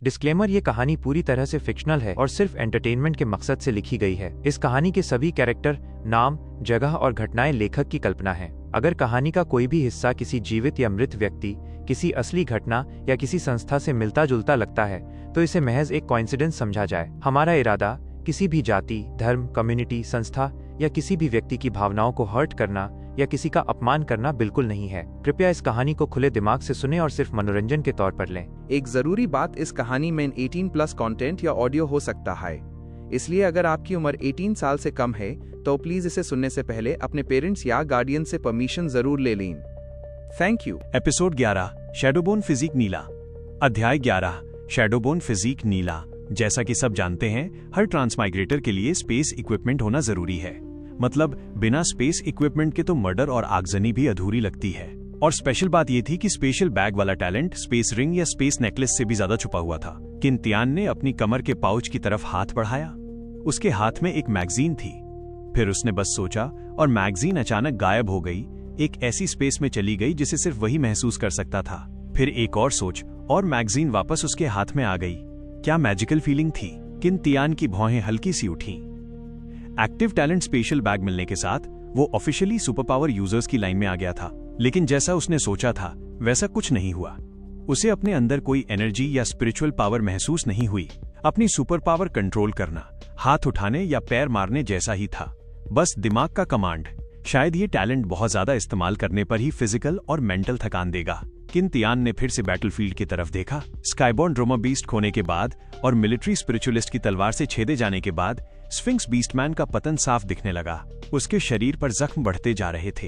Disclaimer, ये कहानी पूरी तरह से फिक्शनल है और सिर्फ एंटरटेनमेंट के मकसद से लिखी गई है। इस कहानी के सभी कैरेक्टर, नाम, जगह और घटनाएं लेखक की कल्पना है। अगर कहानी का कोई भी हिस्सा किसी जीवित या मृत व्यक्ति, किसी असली घटना या किसी संस्था से मिलता जुलता लगता है तो इसे महज एक कोइंसिडेंस समझा जाए। हमारा इरादा किसी भी जाति, धर्म, कम्युनिटी, संस्था या किसी भी व्यक्ति की भावनाओं को हर्ट करना या किसी का अपमान करना बिल्कुल नहीं है। कृपया इस कहानी को खुले दिमाग से सुनें और सिर्फ मनोरंजन के तौर पर लें। एक जरूरी बात, इस कहानी में 18+ कंटेंट या ऑडियो हो सकता है, इसलिए अगर आपकी उम्र 18 साल से कम है तो प्लीज इसे सुनने से पहले अपने पेरेंट्स या गार्डियन से परमिशन जरूर ले लें। Thank you. एपिसोड 11, शैडोबोन फिजिक नीला। अध्याय 11, शैडोबोन फिजिक नीला। जैसा कि सब जानते हैं, हर ट्रांसमाइग्रेटर के लिए स्पेस इक्विपमेंट होना जरूरी है। मतलब बिना स्पेस इक्विपमेंट के तो मर्डर और आगजनी भी अधूरी लगती है। और स्पेशल बात यह थी कि स्पेशल बैग वाला टैलेंट स्पेस रिंग या स्पेस नेकलेस से भी ज्यादा छुपा हुआ था। किन तियान ने अपनी कमर के पाउच की तरफ हाथ बढ़ाया। उसके हाथ में एक मैगजीन थी। फिर उसने बस सोचा और मैगजीन अचानक गायब हो गई, एक ऐसी स्पेस में चली गई जिसे सिर्फ वही महसूस कर सकता था। फिर एक और सोच और मैगजीन वापस उसके हाथ में आ गई। क्या मैजिकल फीलिंग थी। किन तियान की भौहें हल्की सी उठी। एक्टिव टैलेंट स्पेशल बैग मिलने के साथ वो ऑफिशियली सुपर पावर यूजर्स की लाइन में आ गया था। लेकिन जैसा उसने सोचा था वैसा कुछ नहीं हुआ। उसे अपने अंदर कोई एनर्जी या स्पिरिचुअल पावर महसूस नहीं हुई। अपनी सुपर पावर कंट्रोल करना हाथ उठाने या पैर मारने जैसा ही था, बस दिमाग का कमांड। शायद ये टैलेंट बहुत ज्यादा इस्तेमाल करने पर ही फिजिकल और मेंटल थकान देगा। किन तियान ने फिर से बैटलफील्ड की तरफ देखा। स्काईबॉर्न ड्रोमा बीस्ट खोने के बाद और मिलिट्री स्पिरिचुअलिस्ट की तलवार से छेदे जाने के बाद स्फिंक्स बीस्टमैन का पतन साफ दिखने लगा। उसके शरीर पर जख्म बढ़ते जा रहे थे।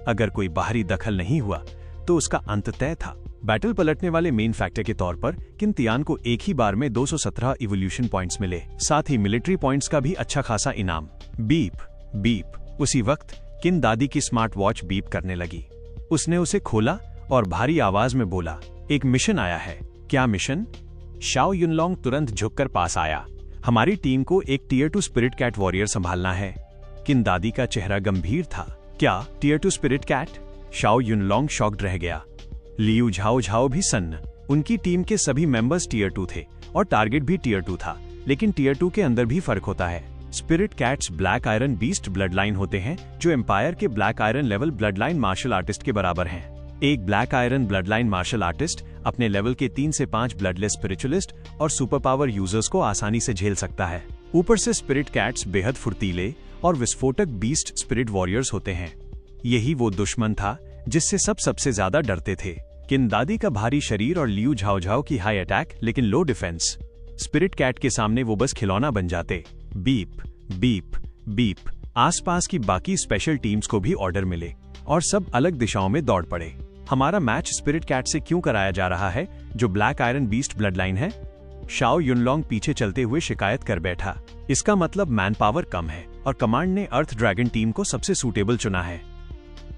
अगर कोई बाहरी दखल नहीं हुआ तो उसका अंत तय था। बैटल पलटने वाले मेन फैक्टर के तौर पर किन तियान को एक ही बार में 217 इवोल्यूशन पॉइंट्स मिले, साथ ही मिलिट्री पॉइंट्स का भी अच्छा खासा इनाम। Beep beep. उसी वक्त किन दादी की स्मार्ट वॉच बीप करने लगी। उसने उसे खोला और भारी आवाज में बोला, एक मिशन आया है। क्या मिशन? शाओ युनलोंग तुरंत झुककर पास आया। हमारी टीम को एक टियर 2 स्पिरिट कैट वॉरियर संभालना है। किन दादी का चेहरा गंभीर था। क्या tier 2 spirit cat? Shao Yunlong shocked रह गया। लियू झाओ झाओ भी सन्न। उनकी टीम के सभी मेंबर्स टियर 2 थे और टारगेट भी टियर 2 था। लेकिन टियर 2 के अंदर भी फर्क होता है। Spirit cats black iron beast blood line होते हैं जो एम्पायर के black iron level blood line martial artist के बराबर हैं। एक black iron blood line martial artist अपने लेवल के 3 से 5 ब्लडलेस स्पिरिचुअलिस्ट और सुपर पावर यूजर्स को आसानी से झेल सकता है। ऊपर से स्पिरिट कैट्स बेहद फुर्तीले और विस्फोटक बीस्ट स्पिरिट वॉरियर्स होते हैं। यही वो दुश्मन था जिससे सब सबसे ज्यादा डरते थे। किन दादी का भारी शरीर और लियू झाओ झाओ की हाई अटैक लेकिन लो डिफेंस। स्पिरिट कैट के सामने वो बस खिलौना बन जाते। Beep beep beep. आसपास की बाकी स्पेशल टीम्स को भी ऑर्डर मिले और सब अलग दिशाओं में दौड़ पड़े। हमारा मैच स्पिरिट कैट से क्यों कराया जा रहा है जो black iron beast blood line है? शाओ युनलोंग पीछे चलते हुए शिकायत कर बैठा। इसका मतलब मैन पावर कम है और कमांड ने अर्थ ड्रैगन टीम को सबसे सूटेबल चुना है।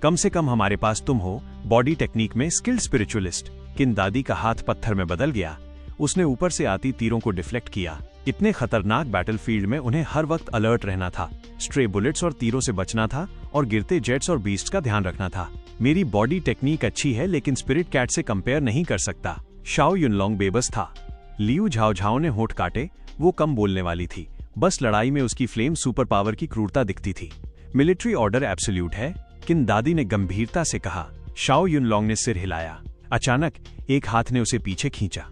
कम से कम हमारे पास तुम हो, बॉडी टेक्निक में स्किल्ड स्पिरिचुअलिस्ट। किन दादी का हाथ पत्थर में बदल गया। उसने ऊपर से आती तीरों को डिफ्लेक्ट किया। इतने खतरनाक बैटलफील्ड में उन्हें हर वक्त अलर्ट रहना था। स्ट्रे बुलेट्स और तीरों से बचना था और गिरते जेट्स और बीस्ट का ध्यान रखना था। मेरी बॉडी टेक्निक अच्छी है लेकिन स्पिरिट कैट से कंपेयर नहीं कर सकता। शाओ युनलोंग बेबस था। लियू झाओ झाओ ने होठ काटे। वो कम बोलने वाली थी, बस लड़ाई में उसकी फ्लेम सुपर पावर की क्रूरता दिखती थी। मिलिट्री ऑर्डर एब्सोल्यूट है, किन दादी ने गंभीरता से कहा। शाओ युनलोंग ने सिर हिलाया। अचानक एक हाथ ने उसे पीछे खींचा।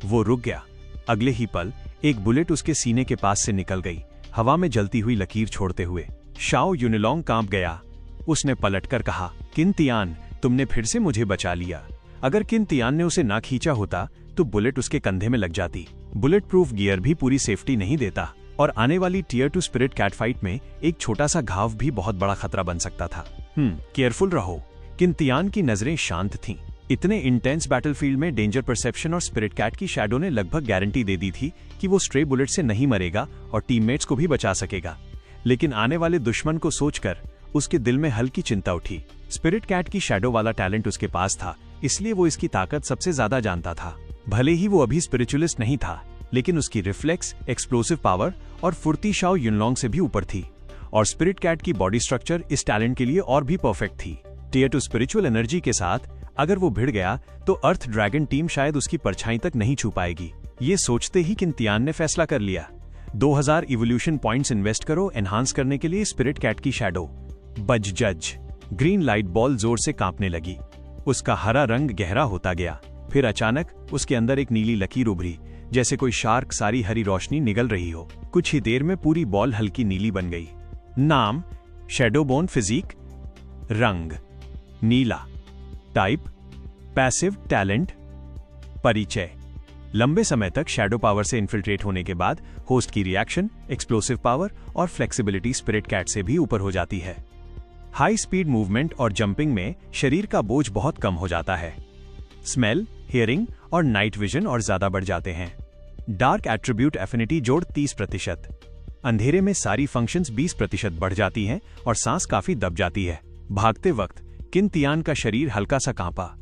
वो रुक गया। अगले ही पल एक बुलेट उसके सीने के पास से निकल गई, हवा में जलती हुई लकीर छोड़ते हुए। शाओ युनलोंग कांप गया। उसने पलटकर कहा, किन तियान, तुमने फिर से मुझे बचा लिया। अगर किन तियान ने उसे ना खींचा होता तो बुलेट उसके कंधे में लग जाती। बुलेट प्रूफ गियर भी पूरी सेफ्टी नहीं देता और आने वाली टियर 2 स्पिरिट कैट फाइट में एक छोटा सा घाव भी बहुत बड़ा खतरा बन सकता था। केयरफुल रहो। किन तियान की नजरें शांत थीं। इतने इंटेंस बैटलफील्ड में डेंजर परसेप्शन और स्पिरिट कैट की शैडो ने लगभग गारंटी दे दी थी कि वो स्ट्रे बुलेट से नहीं मरेगा और टीममेट्स को भी बचा सकेगा। लेकिन आने वाले दुश्मन को सोचकर उसके दिल में हल्की चिंता उठी। स्पिरिट कैट की शैडो वाला टैलेंट उसके पास था, इसलिए वो इसकी ताकत सबसे ज्यादा जानता था। भले ही वो अभी स्पिरिचुअलिस्ट नहीं था, लेकिन उसकी रिफ्लेक्स, एक्सप्लोसिव पावर और फुर्ती शाओ युनलोंग से भी ऊपर थी। और स्पिरिट कैट की बॉडी स्ट्रक्चर इस टैलेंट के लिए और भी परफेक्ट थी। टियर 2 स्पिरिचुअल एनर्जी के साथ अगर वो भिड़ गया तो अर्थ ड्रैगन टीम शायद उसकी परछाई तक नहीं छू पाएगी। ये सोचते ही किंतियान ने फैसला कर लिया। 2000 इवोल्यूशन पॉइंट्स इन्वेस्ट करो एनहांस करने के लिए स्पिरिट कैट की शैडो। बज जज। ग्रीन लाइट बॉल जोर से कांपने लगी। उसका हरा रंग गहरा होता गया। फिर अचानक उसके अंदर एक नीली लकीर उभरी, जैसे कोई शार्क सारी हरी रोशनी निगल रही हो। कुछ ही देर में पूरी बॉल हल्की नीली बन गई। नाम शैडोबोन फिजिक। रंग नीला। Type passive talent. परिचय लंबे समय तक शैडो पावर से इन्फिल्ट्रेट होने के बाद होस्ट की रिएक्शन, एक्सप्लोसिव पावर और फ्लेक्सिबिलिटी स्पिरिट कैट से भी ऊपर हो जाती है। हाई स्पीड मूवमेंट और जंपिंग में शरीर का बोझ बहुत कम हो जाता है। स्मेल, हियरिंग और नाइट विजन और ज्यादा बढ़ जाते हैं। डार्क एट्रीब्यूट एफिनिटी जोड़ 30%। अंधेरे में सारी फंक्शंस 20% बढ़ जाती हैं और सांस काफी दब जाती है। भागते वक्त किंतियान का शरीर हल्का सा कांपा।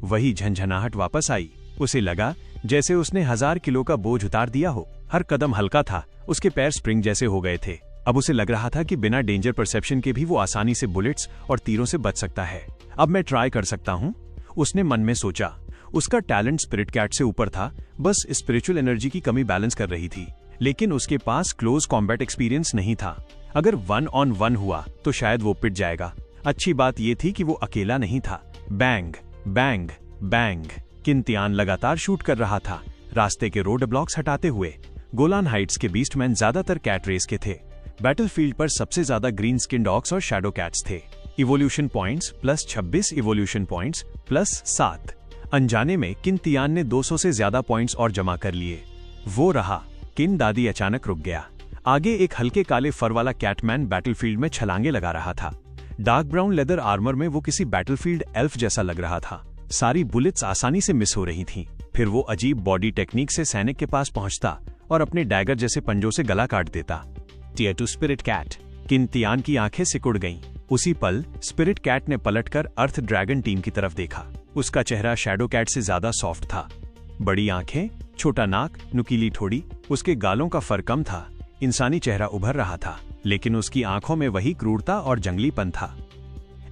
वही झंझनाहट वापस आई। उसे लगा जैसे उसने 1000 किलो का बोझ उतार दिया हो। हर कदम हल्का था। उसके पैर स्प्रिंग जैसे हो गए थे। अब उसे लग रहा था कि बिना डेंजर परसेप्शन के भी वो आसानी से बुलेट्स और तीरों से बच सकता है। अब मैं ट्राई कर सकता हूँ, उसने मन में सोचा। उसका टैलेंट स्पिरिट कैट से ऊपर था, बस स्पिरिचुअल एनर्जी की कमी बैलेंस कर रही थी। लेकिन उसके पास क्लोज कॉम्बैट एक्सपीरियंस नहीं था। अगर 1-on-1 हुआ तो शायद वो पिट जाएगा। अच्छी बात यह थी कि वो अकेला नहीं था। Bang bang bang. किंतियान लगातार शूट कर रहा था, रास्ते के रोड ब्लॉक्स हटाते हुए। गोलान हाइट्स के बीस्टमैन ज्यादातर कैट रेस के थे। बैटलफील्ड पर सबसे ज्यादा ग्रीन स्किन डॉग्स और शैडो कैट्स थे। Evolution points +26 evolution points +7। अनजाने में किंतियान ने 200 से ज्यादा पॉइंट्स और जमा कर लिए। वो रहा। किन दादी अचानक रुक गया। आगे एक हल्के काले फर वाला कैटमैन बैटलफील्ड में छलांगे लगा रहा था। डार्क ब्राउन लेदर आर्मर में वो किसी बैटलफील्ड एल्फ जैसा लग रहा था। सारी बुलेट्स आसानी से मिस हो रही थीं। फिर वो अजीब बॉडी टेक्निक से सैनिक के पास पहुंचता और अपने डैगर जैसे पंजों से गला काट देता। Tier two spirit cat. Qintian की आंखें सिकुड़ गईं। उसी पल स्पिरिट कैट ने पलटकर अर्थ ड्रैगन टीम की तरफ देखा। उसका चेहरा शैडो कैट से ज्यादा सॉफ्ट था। बड़ी आंखें, छोटा नाक, नुकीली ठोड़ी। उसके गालों का फर कम था। इंसानी चेहरा उभर रहा था, लेकिन उसकी आंखों में वही क्रूरता और जंगलीपन था।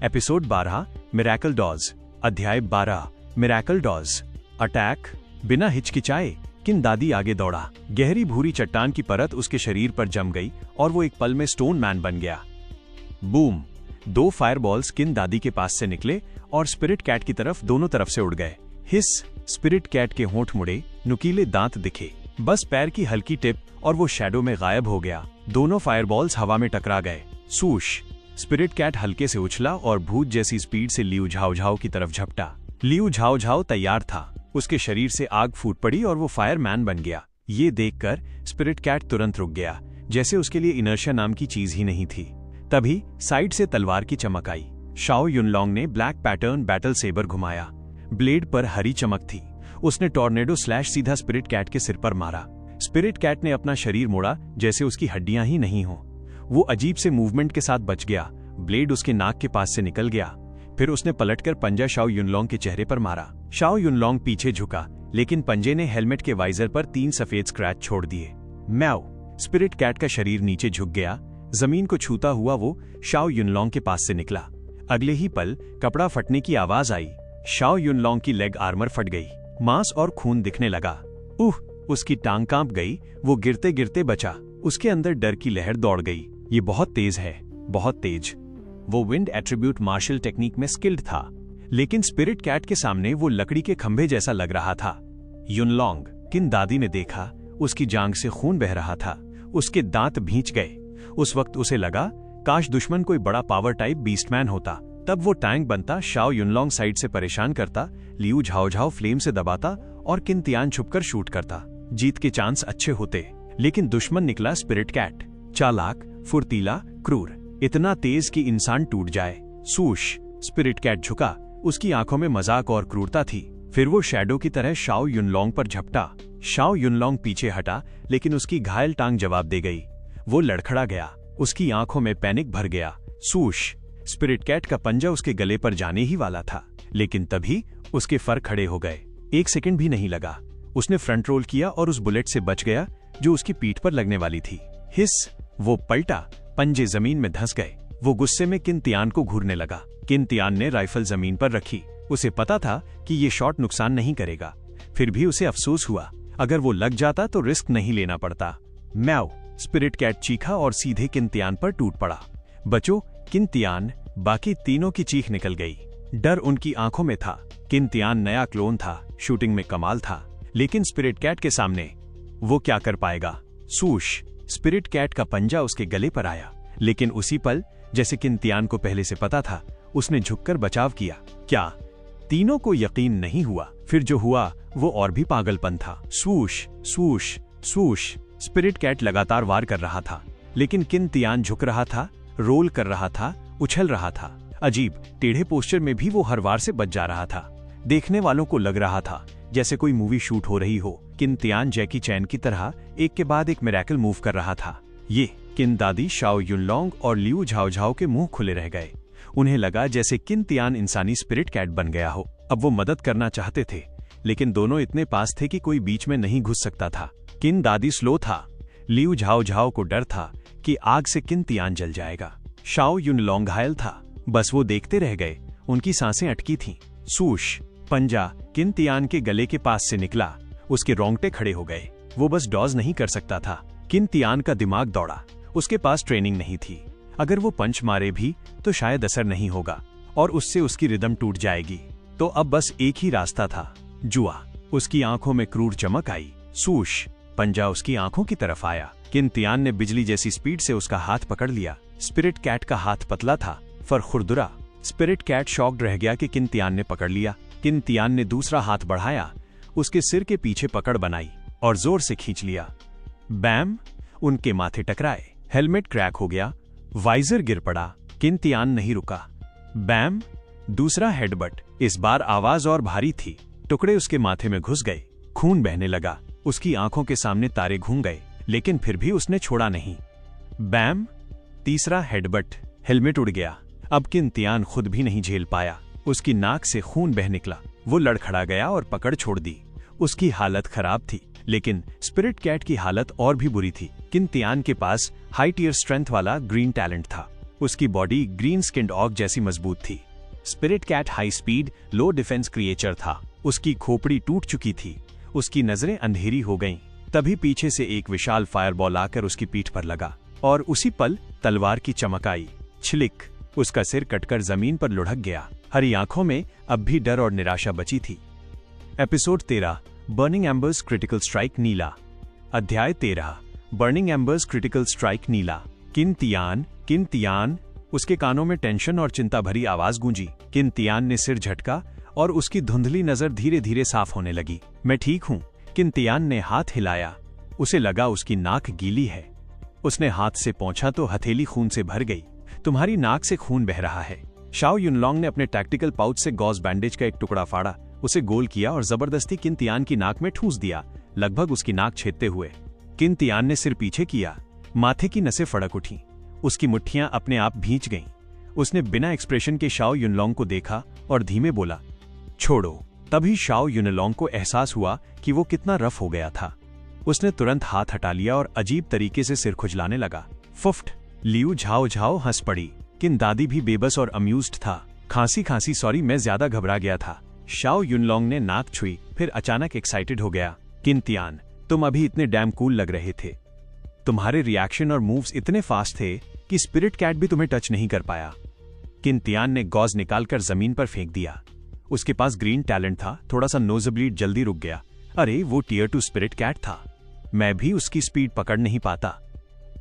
Episode 12 miracle dodge. अध्याय 12 मिरेकल डॉज। अटैक। बिना हिचकिचाए किन दादी आगे दौड़ा। गहरी भूरी चट्टान की परत उसके शरीर पर जम गई और वो एक पल में स्टोन मैन बन गया। बूम। 2 फायरबॉल्स किन दादी के पास से निकले और स्पिरिट कैट की तरफ दोनों तरफ से उड़ गए। हिस। स्पिरिट कैट के होंठ मुड़े, नुकीले दांत दिखे। बस पैर की हल्की टिप और वो शैडो में गायब हो गया। दोनों फायरबॉल्स हवा में टकरा गए। सूश। स्पिरिट कैट हल्के से उछला और भूत जैसी स्पीड से लियू झाओ झाओ की तरफ झपटा। लियू झाओ झाओ तैयार था। उसके शरीर से आग फूट पड़ी और वो फायरमैन बन गया। ये देखकर स्पिरिट कैट तुरंत रुक गया, जैसे उसके लिए इनर्शिया नाम की चीज ही नहीं थी। तभी साइड से तलवार की चमक आई। शाओ युनलोंग ने ब्लैक पैटर्न बैटल सेबर घुमाया। ब्लेड पर हरी चमक थी। उसने टॉर्नेडो स्लैश सीधा स्पिरिट कैट के सिर पर मारा। स्पिरिट कैट ने अपना शरीर मोड़ा जैसे उसकी हड्डियां ही नहीं हो। वो अजीब से मूवमेंट के साथ बच गया। ब्लेड उसके नाक के पास से निकल गया। फिर उसने पलटकर पंजा शाओ युनलोंग के चेहरे पर मारा। शाओ युनलोंग पीछे झुका, लेकिन पंजे ने हेलमेट के वाइजर पर 3 सफेद स्क्रैच छोड़ दिए। मैओ। स्पिरिट कैट का शरीर नीचे झुक गया। जमीन को छूता हुआ वो शाओ युनलोंग के पास से निकला। अगले ही पल कपड़ा फटने की आवाज आई। शाओ युनलोंग की लेग आर्मर फट गई। मांस और खून दिखने लगा। उसकी टांग कांप गई। वो गिरते गिरते बचा। उसके अंदर डर की लहर दौड़ गई। ये बहुत तेज है, बहुत तेज। वो विंड एट्रीब्यूट मार्शल टेक्निक में स्किल्ड था, लेकिन स्पिरिट कैट के सामने वो लकड़ी के खंभे जैसा लग रहा था। युनलोंग। किन दादी ने देखा, उसकी जांघ से खून बह रहा था। उसके दांत भींच गए। उस वक्त उसे लगा काश दुश्मन कोई बड़ा पावर टाइप बीस्टमैन होता। तब वो टैंक बनता, शाओ युनलोंग साइड से परेशान करता, लियू झाओ झाओ फ्लेम से दबाता और किंतियान छुपकर शूट करता। जीत के चांस अच्छे होते, लेकिन दुश्मन निकला स्पिरिट कैट। चालाक, फुर्तीला, क्रूर, इतना तेज कि इंसान टूट जाए। सूश। स्पिरिट कैट झुका। उसकी आंखों में मजाक और क्रूरता थी। फिर वो शैडो की तरह शाओ युनलोंग पर झपटा। शाओ युनलोंग पीछे हटा, लेकिन उसकी घायल टांग जवाब दे गई। वो लड़खड़ा गया। उसकी आंखों में पैनिक भर गया। सूश। स्पिरिट कैट का पंजा उसके गले पर जाने ही वाला था, लेकिन तभी उसके फर खड़े हो गए। 1 सेकंड भी नहीं लगा। उसने फ्रंट रोल किया और उस बुलेट से बच गया जो उसकी पीठ पर लगने वाली थी। हिस। वो पलटा, पंजे जमीन में धंस गए। वो गुस्से में किंतियान को घूरने लगा। किंतियान ने राइफल जमीन पर रखी। उसे पता था कि ये शॉट नुकसान नहीं करेगा। फिर भी उसे अफसोस हुआ। अगर वो लग जाता तो रिस्क नहीं लेना पड़ता। म्याऊ, स्पिरिट कैट चीखा और सीधे किंतियान पर टूट पड़ा। बचो, किंतियान। बाकी तीनों की चीख निकल गई। डर उनकी आंखों में था। किंतियान नया क्लोन था, शूटिंग में कमाल था, लेकिन स्पिरिट कैट के सामने वो क्या कर पाएगा। सूश, स्पिरिट कैट का पंजा उसके गले पर आया, लेकिन उसी पल, जैसे किंतियान को पहले से पता था, उसने झुककर बचाव किया। क्या? तीनों को यकीन नहीं हुआ। फिर जो हुआ वो और भी पागलपन था। स्वूश स्वूश स्वूश, स्पिरिट कैट लगातार वार कर रहा था, लेकिन किंतियान झुक रहा था, रोल कर रहा था, उछल रहा था। अजीब टेढ़े पोस्चर में भी वो हर वार से बच जा रहा था। देखने वालों को लग रहा था जैसे कोई मूवी शूट हो रही हो। किंतियान जैकी चैन की तरह एक के बाद एक मिरेकल मूव कर रहा था। ये किंदादी, शाओ युनलोंग और लियू झाओझाओ के मुंह खुले रह गए। उन्हें लगा जैसे किंतियान इंसानी स्पिरिट कैट बन गया हो। अब वो मदद करना चाहते थे, लेकिन दोनों इतने पास थे कि कोई बीच में नहीं घुस सकता था। किंदादी स्लो था। लियू झाओझाओ को डर था कि आग से किंतियान जल जाएगा। शाओ युनलोंग घायल था, बस वो देखते रह गए। उनकी सांसें अटकी थीं। सूश, पंजा किंतियान के गले के पास से निकला। उसके रोंगटे खड़े हो गए। वो बस डॉज नहीं कर सकता था। किंतियान का दिमाग दौड़ा। उसके पास ट्रेनिंग नहीं थी। अगर वो पंच मारे भी तो शायद असर नहीं होगा और उससे उसकी रिदम टूट जाएगी। तो अब बस एक ही रास्ता था, जुआ। उसकी आंखों में क्रूर चमक आई। सूश, पंजा उसकी आंखों की तरफ आया। किंतियान ने बिजली जैसी स्पीड से उसका हाथ पकड़ लिया। स्पिरिट कैट का हाथ पतला था, पर खुरदुरा। स्पिरिट कैट शॉक्ड रह गया कि किंतियान ने पकड़ लिया। किंतियान ने दूसरा हाथ बढ़ाया, उसके सिर के पीछे पकड़ बनाई और जोर से खींच लिया। बैम, उनके माथे टकराए। हेलमेट क्रैक हो गया, वाइजर गिर पड़ा। किंतियान नहीं रुका। बैम, दूसरा हेडबट। इस बार आवाज और भारी थी। टुकड़े उसके माथे में घुस गए। खून बहने लगा। उसकी आंखों के सामने तारे घूम गए, लेकिन फिर भी उसने छोड़ा नहीं। बैम, तीसरा हेडबट। हेलमेट उड़ गया। अब किंतियान खुद भी नहीं झेल पाया। उसकी नाक से खून बह निकला। वो लड़खड़ा गया और पकड़ छोड़ दी। उसकी हालत खराब थी, लेकिन स्पिरिट कैट की हालत और भी बुरी थी। किंतियान के पास हाई टियर स्ट्रेंथ वाला ग्रीन टैलेंट था। उसकी बॉडी ग्रीन स्किन्ड ऑग जैसी मजबूत थी। स्पिरिट कैट हाई स्पीड, लो डिफेंस क्रिएचर था। उसकी खोपड़ी टूट चुकी थी। उसकी नजरें अंधेरी हो गईं। तभी पीछे से एक विशाल फायरबॉल आकर उसकी पीठ पर लगा और उसी पल तलवार की चमक आई। छिलिक, उसका सिर कटकर जमीन पर लुढ़क गया। हरी आंखों में अब भी डर और निराशा बची थी। Episode 13, burning embers critical strike नीला। अध्याय 13, बर्निंग एम्बर्स क्रिटिकल स्ट्राइक नीला। किंतियान, किंतियान, उसके कानों में टेंशन और चिंता भरी आवाज गूंजी। किंतियान ने सिर झटका और उसकी धुंधली नजर धीरे धीरे साफ होने लगी। मैं ठीक हूं। किंतियान ने हाथ हिलाया। उसे लगा उसकी नाक गीली है। उसने हाथ से पोंछा तो हथेली खून से भर गई। तुम्हारी नाक से खून बह रहा है। शाओ युनलोंग ने अपने टैक्टिकल पाउच से गॉज बैंडेज का एक टुकड़ा फाड़ा, उसे गोल किया और जबरदस्ती किंतियान की नाक में ठूंस दिया, लगभग उसकी नाक छेदते हुए। किंतियान ने सिर पीछे किया। माथे की नसें फड़क उठीं। उसकी मुट्ठियां अपने आप भींच गईं। उसने बिना एक्सप्रेशन के शाओ युनलोंग को देखा और धीमे बोला, छोड़ो। तभी शाओ युनलोंग को एहसास हुआ कि वो कितना रफ हो गया था। उसने तुरंत हाथ हटा लिया और अजीब तरीके से सिर खुजलाने लगा। फुफ्ट, लियू झाओझाओ हंस पड़ी। किंदादी भी बेबस और अम्यूज्ड था। खांसी खांसी, सॉरी, मैं ज्यादा घबरा गया था। शाओ युनलोंग ने नाक छुई, फिर अचानक एक्साइटेड हो गया। किंतियान, तुम अभी इतने डैम कूल लग रहे थे। तुम्हारे रिएक्शन और मूव्स इतने फास्ट थे कि स्पिरिट कैट भी तुम्हें टच नहीं कर पाया। किंतियान ने गॉज निकालकर जमीन पर फेंक दिया। उसके पास ग्रीन टैलेंट था। थोड़ा सा नोजब्लीड जल्दी रुक गया। अरे, वो टियर 2 स्पिरिट कैट था। मैं भी उसकी स्पीड पकड़ नहीं पाता।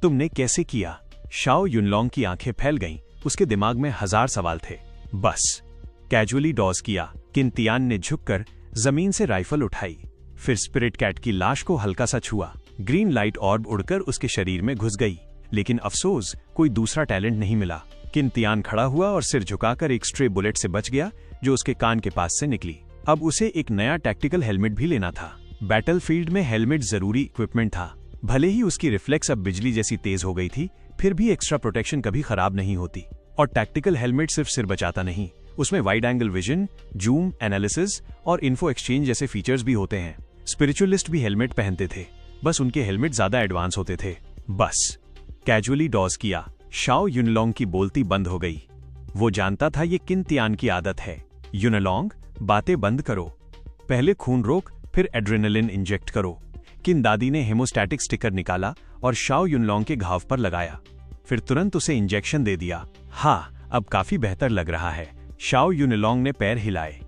तुमने कैसे किया? शाओ युनलोंग की आंखें फैल गईं। उसके दिमाग में 1000 सवाल थे। बस कैजुअली डॉज किया। किंतियान ने झुककर जमीन से राइफल उठाई, फिर स्पिरिट कैट की लाश को हल्का सा छुआ। ग्रीन लाइट ऑर्ब उड़कर उसके शरीर में घुस गई, लेकिन अफसोस कोई दूसरा टैलेंट नहीं मिला। किंतियान खड़ा हुआ और सिर झुकाकर एक स्ट्रे बुलेट से बच गया जो उसके कान के पास से निकली। अब उसे एक नया टैक्टिकल हेलमेट भी लेना था। बैटलफील्ड में हेलमेट जरूरी इक्विपमेंट था। भले ही उसकी रिफ्लेक्स अब बिजली जैसी तेज हो गई थी, फिर भी एक्स्ट्रा प्रोटेक्शन कभी खराब नहीं होती। और टैक्टिकल हेलमेट सिर्फ सिर बचाता नहीं, उसमें wide angle vision, zoom, analysis और इन्फो एक्सचेंज जैसे फीचर्स भी होते हैं। स्पिरिचुअलिस्ट भी हेलमेट पहनते थे, बस उनके हेलमेट ज्यादा एडवांस होते थे। बस कैजुअली डॉज किया। शाओ युनलोंग की बोलती बंद हो गई। वो जानता था ये किंतियान की आदत है। युनलोंग, बातें बंद करो। पहले खून रोक, फिर एड्रेनलिन इंजेक्ट करो। किन दादी ने हेमोस्टैटिक स्टिकर निकाला और शाओ युनलोंग के घाव पर लगाया, फिर तुरंत उसे इंजेक्शन दे दिया। हाँ, अब काफी बेहतर लग रहा है। शाओ युनलोंग ने पैर हिलाए।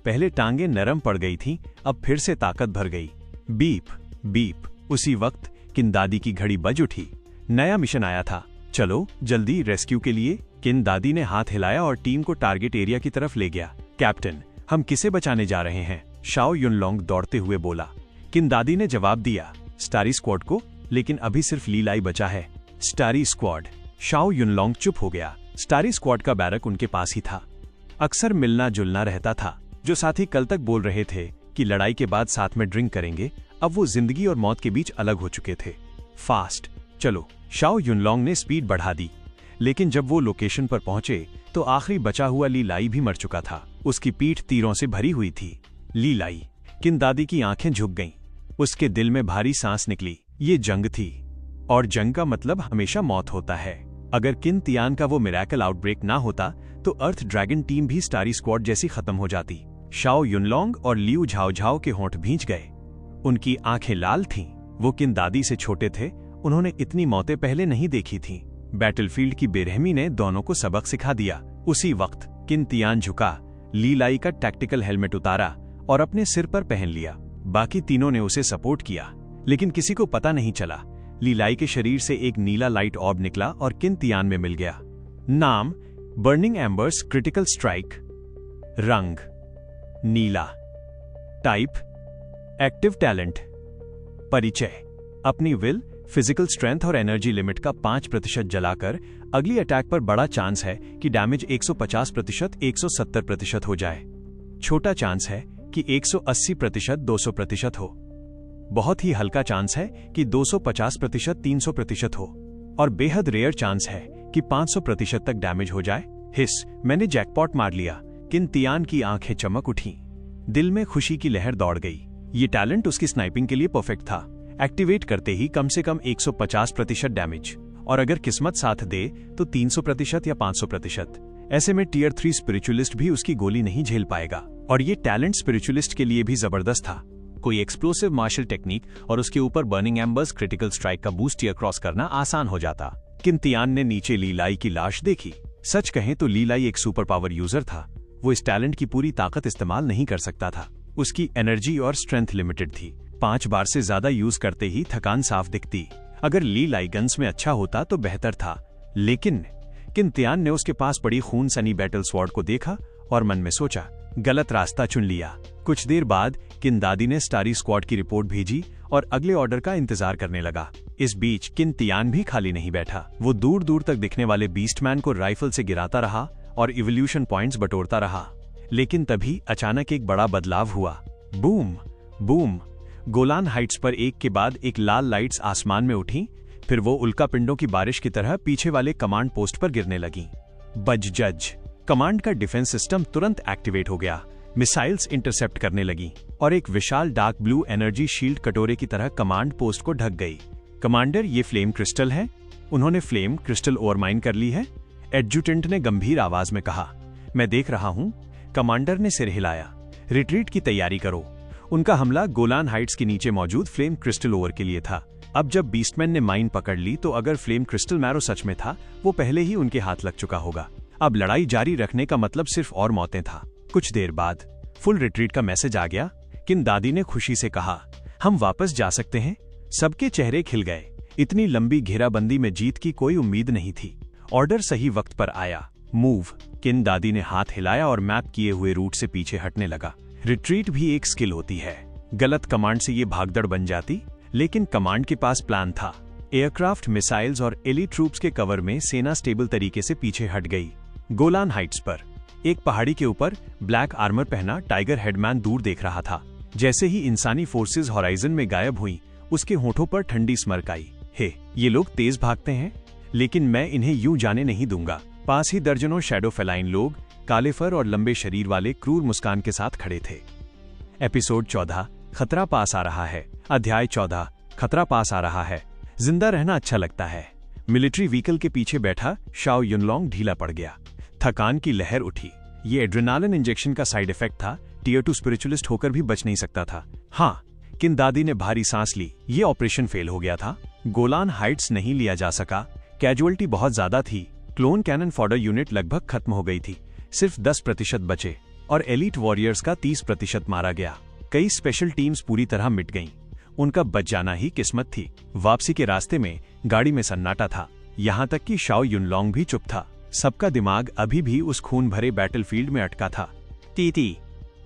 पहले टांगे नरम पड़ गई थीं, अब फिर से ताकत भर गई। Beep beep. उसी वक्त किन दादी की घड़ी बज उठी। नया मिशन आया था। चलो जल्दी रेस्क्यू के लिए। किन दादी ने हाथ हिलाया और टीम को टारगेट एरिया की तरफ ले गया। कैप्टन, हम किसे बचाने जा रहे हैं? शाओ युनलोंग दौड़ते हुए बोला। किन दादी ने जवाब दिया, स्टारी स्क्वाड को, लेकिन अभी सिर्फ ली लाई बचा है। Starry squad. शाओ युनलोंग चुप हो गया। स्टारी स्क्वाड का बैरक उनके पास ही था। अक्सर मिलना जुलना रहता था। जो साथी कल तक बोल रहे थे कि लड़ाई के बाद साथ में ड्रिंक करेंगे, अब वो जिंदगी और मौत के बीच अलग हो चुके थे। फास्ट चलो। शाओ युनलोंग ने स्पीड बढ़ा दी, लेकिन जब वो लोकेशन पर पहुंचे तो आखिरी बचा हुआ ली लाई भी मर चुका था। उसकी पीठ तीरों से भरी हुई थी। ली लाई। किन दादी की आंखें झुक गईं। उसके दिल में भारी सांस निकली। ये जंग थी, और जंग का मतलब हमेशा मौत होता है। अगर किन तियान का वो मिरेकल आउटब्रेक ना होता तो अर्थ ड्रैगन टीम भी स्टारी स्क्वाड जैसी खत्म हो जाती। शाओ युनलोंग और लियू झाओ के होंठ भींच गए। उनकी आंखें लाल थीं। वो किन दादी से छोटे थे, उन्होंने इतनी मौतें पहले नहीं देखी थीं। बैटलफील्ड की बेरहमी ने दोनों को सबक सिखा दिया। उसी वक्त किन तियान झुका, ली लाई का टैक्टिकल हेलमेट उतारा और अपने सिर पर पहन लिया। बाकी तीनों ने उसे सपोर्ट किया, लेकिन किसी को पता नहीं चला। ली लाई के शरीर से एक नीला लाइट ऑर्ब निकला और किन तियान में मिल गया। नाम, बर्निंग एम्बर्स क्रिटिकल स्ट्राइक। रंग, नीला। Type, active talent. परिचय, अपनी विल, फिजिकल स्ट्रेंथ और एनर्जी लिमिट का 5% जलाकर अगली अटैक पर बड़ा चांस है कि डैमेज 150%, 170% हो जाए। छोटा चांस है कि 180%, 200% हो। बहुत ही हल्का चांस है कि 250%, 300% हो। और बेहद रेयर चांस है कि 500% तक डैमेज हो जाए। हिस, मैंने जैकपॉट मार लिया। किन तियान की आंखें चमक उठीं। दिल में खुशी की लहर दौड़ गई। ये टैलेंट उसकी स्नाइपिंग के लिए परफेक्ट था। एक्टिवेट करते ही कम से कम 150% डैमेज, और अगर किस्मत साथ दे तो 300% या 500%। ऐसे में टियर 3 स्पिरिचुअलिस्ट भी उसकी गोली नहीं झेल पाएगा। और ये टैलेंट स्पिरिचुअलिस्ट के लिए भी जबरदस्त था। कोई एक्सप्लोसिव मार्शल टेक्निक और उसके ऊपर बर्निंग एम्बर्स क्रिटिकल स्ट्राइक का बूस्ट टियर क्रॉस करना आसान हो जाता। किन तियान ने नीचे ली लाई की लाश देखी। सच कहें तो ली लाई एक सुपर पावर यूजर था। वो इस टैलेंट की पूरी ताकत इस्तेमाल नहीं कर सकता था। उसकी एनर्जी और स्ट्रेंथ लिमिटेड थी। 5 बार से ज्यादा यूज करते ही थकान साफ दिखती। अगर ली लाई गन्स में अच्छा होता तो बेहतर था, लेकिन किन तियान ने उसके पास पड़ी खून सनी बैटल स्वॉर्ड को देखा और मन में सोचा, गलत रास्ता चुन लिया। कुछ देर बाद किन दादी ने स्टारी स्क्वाड की रिपोर्ट भेजी और अगले ऑर्डर का इंतजार करने लगा। इस बीच किन तियान भी खाली नहीं बैठा। वो दूर दूर तक दिखने वाले बीस्टमैन को राइफल से गिराता रहा और इवोल्यूशन पॉइंट्स बटोरता रहा। लेकिन तभी अचानक एक बड़ा बदलाव हुआ। Boom boom. गोलान हाइट्स पर एक के बाद एक लाल लाइट्स आसमान में उठीं, फिर वो उल्कापिंडों की बारिश की तरह पीछे वाले कमांड पोस्ट पर गिरने लगीं। बज जज। कमांड का डिफेंस सिस्टम तुरंत एक्टिवेट हो गया। मिसाइल्स इंटरसेप्ट करने लगी और एक विशाल डार्क ब्लू एनर्जी शील्ड कटोरे की तरह कमांड पोस्ट को ढक गई। कमांडर, ये फ्लेम क्रिस्टल है। उन्होंने फ्लेम क्रिस्टल ओवरमाइन कर ली है, एडजुटेंट ने गंभीर आवाज में कहा। मैं देख रहा हूं। कमांडर ने सिर हिलाया। रिट्रीट की तैयारी करो। उनका हमला गोलान हाइट्स के नीचे मौजूद फ्लेम क्रिस्टल ओवर के लिए था। अब जब बीस्टमैन ने माइन पकड़ ली तो अगर फ्लेम क्रिस्टल मैरो सच में था, वो पहले ही उनके हाथ लग चुका होगा। अब लड़ाई जारी रखने का मतलब सिर्फ और मौतें था। कुछ देर बाद फुल रिट्रीट का मैसेज आ गया। किन दादी ने खुशी से कहा, हम वापस जा सकते हैं। सबके चेहरे खिल गए। इतनी लंबी घेराबंदी में जीत की कोई उम्मीद नहीं थी। ऑर्डर सही वक्त पर आया। मूव। किन दादी ने हाथ हिलाया और मैप किए हुए रूट से पीछे हटने लगा। रिट्रीट भी एक स्किल होती है। गलत कमांड से ये भागदड़ बन जाती, लेकिन कमांड के पास प्लान था। एयरक्राफ्ट, मिसाइल्स और एलीट ट्रूप्स के कवर में सेना स्टेबल तरीके से पीछे हट गई। गोलान हाइट्स पर एक पहाड़ी के ऊपर ब्लैक आर्मर पहना टाइगर हेडमैन दूर देख रहा था। जैसे ही इंसानी फोर्सेस हॉराइजन में गायब हुई, उसके होठों पर ठंडी स्मर्क आई। हे, ये लोग तेज भागते हैं, लेकिन मैं इन्हें यूं जाने नहीं दूंगा। पास ही दर्जनों शैडो फेलाइन लोग काले फर और लंबे शरीर वाले क्रूर मुस्कान के साथ खड़े थे। एपिसोड 14, खतरा पास आ रहा है। अध्याय 14, खतरा पास आ रहा है। जिंदा रहना अच्छा लगता है। मिलिट्री व्हीकल के पीछे बैठा शाओ युनलोंग ढीला पड़ गया। थकान की लहर उठी। ये एड्रेनालिन इंजेक्शन का साइड इफेक्ट था टियर 2 स्पिरिचुअलिस्ट होकर भी बच नहीं सकता था। हाँ, किन दादी ने भारी सांस ली। ये ऑपरेशन फेल हो गया था। गोलान हाइट्स नहीं लिया जा सका। कैजुअलिटी बहुत ज्यादा थी। क्लोन कैनन फॉडर यूनिट लगभग खत्म हो गई थी। सिर्फ 10% बचे और एलीट वॉरियर्स का 30% मारा गया। कई स्पेशल टीम्स पूरी तरह मिट गईं। उनका बच जाना ही किस्मत थी। वापसी के रास्ते में गाड़ी में सन्नाटा था। यहाँ तक कि शाओ युनलोंग भी चुप था। सबका दिमाग अभी भी उस खून भरे बैटलफील्ड में अटका था। T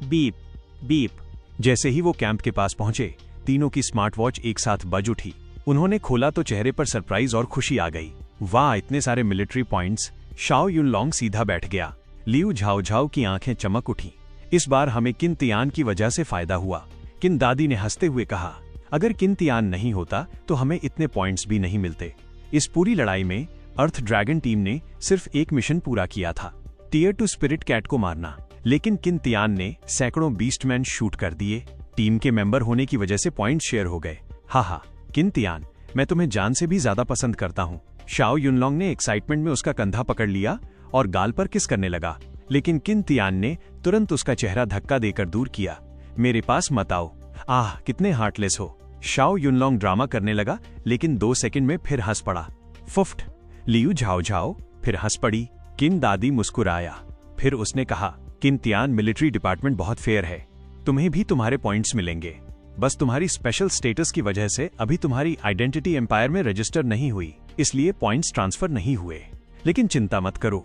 beep beep. जैसे ही वो कैंप के पास पहुंचे, तीनों की स्मार्ट वॉच एक साथ बज उठी। उन्होंने खोला तो चेहरे पर सरप्राइज और खुशी आ गई। वाह, इतने सारे मिलिट्री पॉइंट्स। शाओ युनलोंग सीधा बैठ गया। लियू झाओ की आंखें चमक उठी। इस बार हमें किन तियान की वजह से फायदा हुआ। किन दादी ने हंसते हुए कहा, अगर किन तियान नहीं होता तो हमें इतने पॉइंट्स भी नहीं मिलते। इस पूरी लड़ाई में अर्थ ड्रैगन टीम ने सिर्फ एक मिशन पूरा किया था, टियर 2 स्पिरिट कैट को मारना। लेकिन किन तियान ने सैकड़ों बीस्टमैन शूट कर दिए। टीम के मेंबर होने की वजह से पॉइंट शेयर हो गए। हा, किन तियान, मैं तुम्हें जान से भी ज्यादा पसंद करता हूँ। शाओ युनलोंग ने एक्साइटमेंट में उसका कंधा पकड़ लिया और गाल पर किस करने लगा। लेकिन किन तियान ने तुरंत उसका चेहरा धक्का देकर दूर किया। मेरे पास मत आओ। आह, कितने हार्टलेस हो। शाओ युनलोंग ड्रामा करने लगा, लेकिन 2 सेकंड में फिर हंस पड़ा। फुफ्ट। लियू झाओ फिर हंस पड़ी। किन दादी मुस्कुराया। फिर उसने कहा, किन तियान, मिलिट्री डिपार्टमेंट बहुत फेयर है। तुम्हें भी तुम्हारे पॉइंट्स मिलेंगे। बस तुम्हारी स्पेशल स्टेटस की वजह से अभी तुम्हारी आइडेंटिटी एम्पायर में रजिस्टर नहीं हुई, इसलिए पॉइंट्स ट्रांसफर नहीं हुए। लेकिन चिंता मत करो,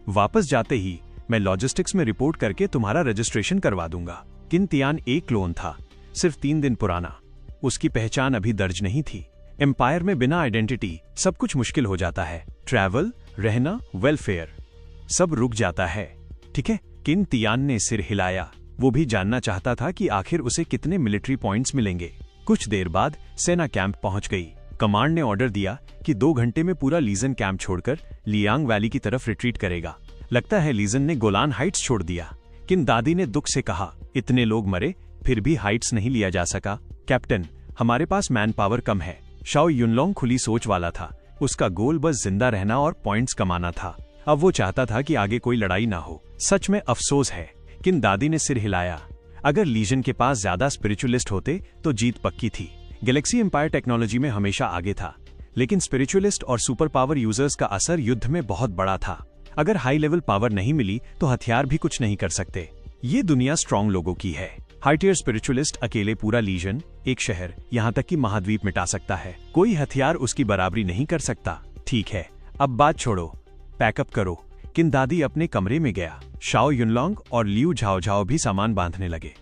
वापस जाते ही मैं लॉजिस्टिक्स में रिपोर्ट करके तुम्हारा रजिस्ट्रेशन करवा दूंगा। किन तियान एक क्लोन था, सिर्फ 3 दिन पुराना। उसकी पहचान अभी दर्ज नहीं थी। एम्पायर में बिना आइडेंटिटी सब कुछ मुश्किल हो जाता है। ट्रैवल, रहना, वेलफेयर, सब रुक जाता है। ठीक है, किन तियान ने सिर हिलाया। वो भी जानना चाहता था कि आखिर उसे कितने मिलिट्री पॉइंट्स मिलेंगे। कुछ देर बाद सेना कैंप पहुंच गई। कमांड ने ऑर्डर दिया कि 2 घंटे में पूरा लीजन कैंप छोड़कर लियांग वैली की तरफ रिट्रीट करेगा। लगता है लीजन ने गोलान हाइट्स छोड़ दिया। किन दादी ने दुख से कहा, इतने लोग मरे फिर भी हाइट्स नहीं लिया जा सका। कैप्टन, हमारे पास मैन पावर कम है। शाओ युनलोंग खुली सोच वाला था। उसका गोल बस जिंदा रहना और पॉइंट्स कमाना था। अब वो चाहता था कि आगे कोई लड़ाई ना हो। सच में अफसोस है। किन दादी ने सिर हिलाया। अगर लीजन के पास ज्यादा स्पिरिचुअलिस्ट होते तो जीत पक्की थी। गैलेक्सी एम्पायर टेक्नोलॉजी में हमेशा आगे था, लेकिन स्पिरिचुअलिस्ट और सुपर पावर यूजर्स का असर युद्ध में बहुत बड़ा था। अगर हाई लेवल पावर नहीं मिली तो हथियार भी कुछ नहीं कर सकते। ये दुनिया स्ट्रॉन्ग लोगों की है। हाई टियर स्पिरिचुअलिस्ट अकेले पूरा लीजन, एक शहर, यहाँ तक कि महाद्वीप मिटा सकता है। कोई हथियार उसकी बराबरी नहीं कर सकता। ठीक है, अब बात छोड़ो, पैकअप करो। किन दादी अपने कमरे में गया। शाओ युनलोंग और लियू झाओ भी सामान बांधने लगे।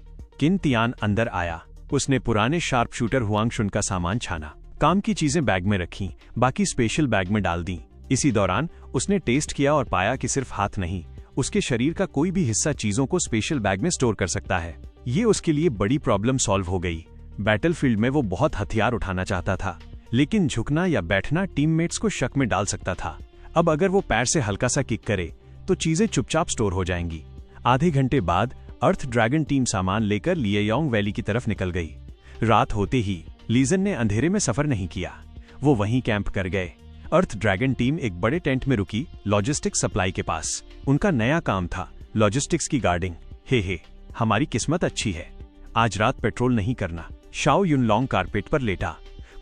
किन तियान अंदर आया। उसने पुराने शार्प शूटर हुआंग शुन का सामान छाना। काम की चीजें बैग में रखी, बाकी स्पेशल बैग में डाल दी। इसी दौरान उसने टेस्ट किया और पाया कि सिर्फ हाथ नहीं, उसके शरीर का कोई भी हिस्सा चीजों को स्पेशल बैग में स्टोर कर सकता है। ये उसके लिए बड़ी प्रॉब्लम सॉल्व हो गई। बैटलफील्ड में वो बहुत हथियार उठाना चाहता था, लेकिन झुकना या बैठना टीममेट्स को शक में डाल सकता था। अब अगर वो पैर से हल्का सा किक करे तो चीजें चुपचाप स्टोर हो जाएंगी। आधे घंटे बाद अर्थ ड्रैगन टीम सामान लेकर लियांग वैली की तरफ निकल गई। रात होते ही लीजन ने अंधेरे में सफर नहीं किया। वो वहीं कैंप कर गए। अर्थ ड्रैगन टीम एक बड़े टेंट में रुकी, लॉजिस्टिक्स सप्लाई के पास। उनका नया काम था लॉजिस्टिक्स की गार्डिंग। हे, हमारी किस्मत अच्छी है, आज रात पेट्रोल नहीं करना। शाओ युनलोंग कारपेट पर लेटा।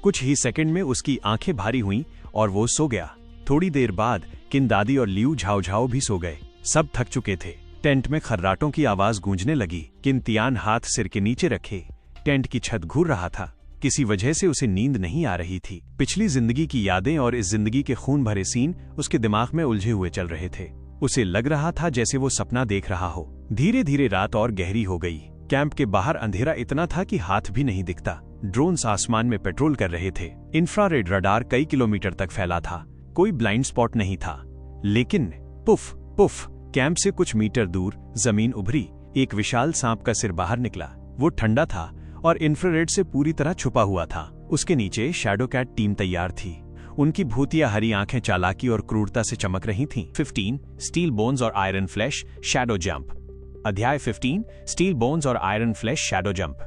कुछ ही सेकंड में उसकी आंखें भारी हुईं और वो सो गया। थोड़ी देर बाद किन दादी और लियू झाओ भी सो गए। सब थक चुके थे। टेंट में खर्राटों की आवाज गूंजने लगी। किन तियान हाथ सिर के नीचे रखे टेंट की छत घूर रहा था। किसी वजह से उसे नींद नहीं आ रही थी। पिछली जिंदगी की यादें और इस जिंदगी के खून भरे सीन उसके दिमाग में उलझे हुए चल रहे थे। उसे लग रहा था जैसे वो सपना देख रहा हो। धीरे धीरे रात और गहरी हो गई। कैंप के बाहर अंधेरा इतना था कि हाथ भी नहीं दिखता। ड्रोन्स आसमान में पेट्रोल कर रहे थे। इंफ्रारेड रडार कई किलोमीटर तक फैला था। कोई ब्लाइंड स्पॉट नहीं था। लेकिन पुफ पुफ, कैंप से कुछ मीटर दूर जमीन उभरी। एक विशाल सांप का सिर बाहर निकला। वो ठंडा था और इंफ्रारेड से पूरी तरह छुपा हुआ था। उसके नीचे शैडो कैट टीम तैयार थी। उनकी भूतिया हरी आंखें चालाकी और क्रूरता से चमक रही थीं। 15 स्टील बोन्स और आयरन फ्लैश शैडो जंप। अध्याय 15 स्टील बोन्स और आयरन फ्लैश शैडो जंप।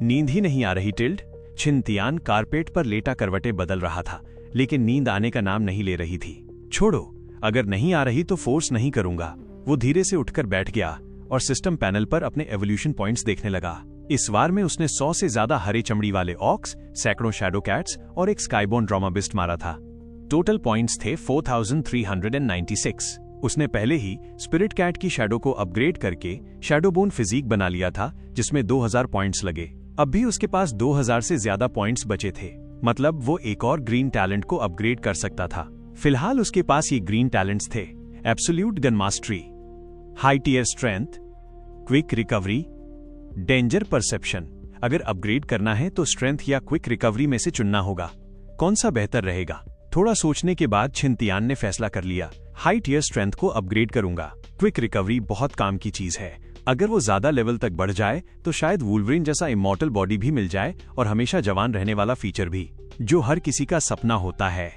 नींद ही नहीं आ रही टिल्ड। छिन तियान कारपेट पर लेटा करवटें बदल रहा था, लेकिन नींद आने का नाम नहीं ले रही थी। छोड़ो, अगर नहीं आ रही तो फोर्स नहीं करूंगा। वो धीरे से उठकर बैठ गया और सिस्टम पैनल पर अपने एवोल्यूशन पॉइंट्स देखने लगा। इस वार में उसने 100 से ज्यादा हरे चमड़ी वाले ऑक्स, सैकड़ों शैडो कैट्स और एक स्काईबोर्न ड्रामाबिस्ट मारा था। टोटल पॉइंट्स थे 4396। उसने पहले ही स्पिरिट कैट की शैडो को अपग्रेड करके शैडोबोन फिजिक बना लिया था, जिसमें 2000 पॉइंट्स लगे। अब भी उसके पास 2000 से ज्यादा पॉइंट्स बचे थे, मतलब वो एक और ग्रीन टैलेंट को अपग्रेड कर सकता था। फिलहाल उसके पास ये ग्रीन टैलेंट्स थे: absolute gun mastery, high tier strength, quick recovery, danger perception. अगर अपग्रेड करना है तो स्ट्रेंथ या क्विक रिकवरी में से चुनना होगा। कौन सा बेहतर रहेगा? थोड़ा सोचने के बाद छिंतियान ने फैसला कर लिया, हाई टियर स्ट्रेंथ को अपग्रेड करूंगा। क्विक रिकवरी बहुत काम की चीज है। अगर वो ज्यादा लेवल तक बढ़ जाए तो शायद वुल्वरीन जैसा इमॉर्टल बॉडी भी मिल जाए और हमेशा जवान रहने वाला फीचर भी, जो हर किसी का सपना होता है।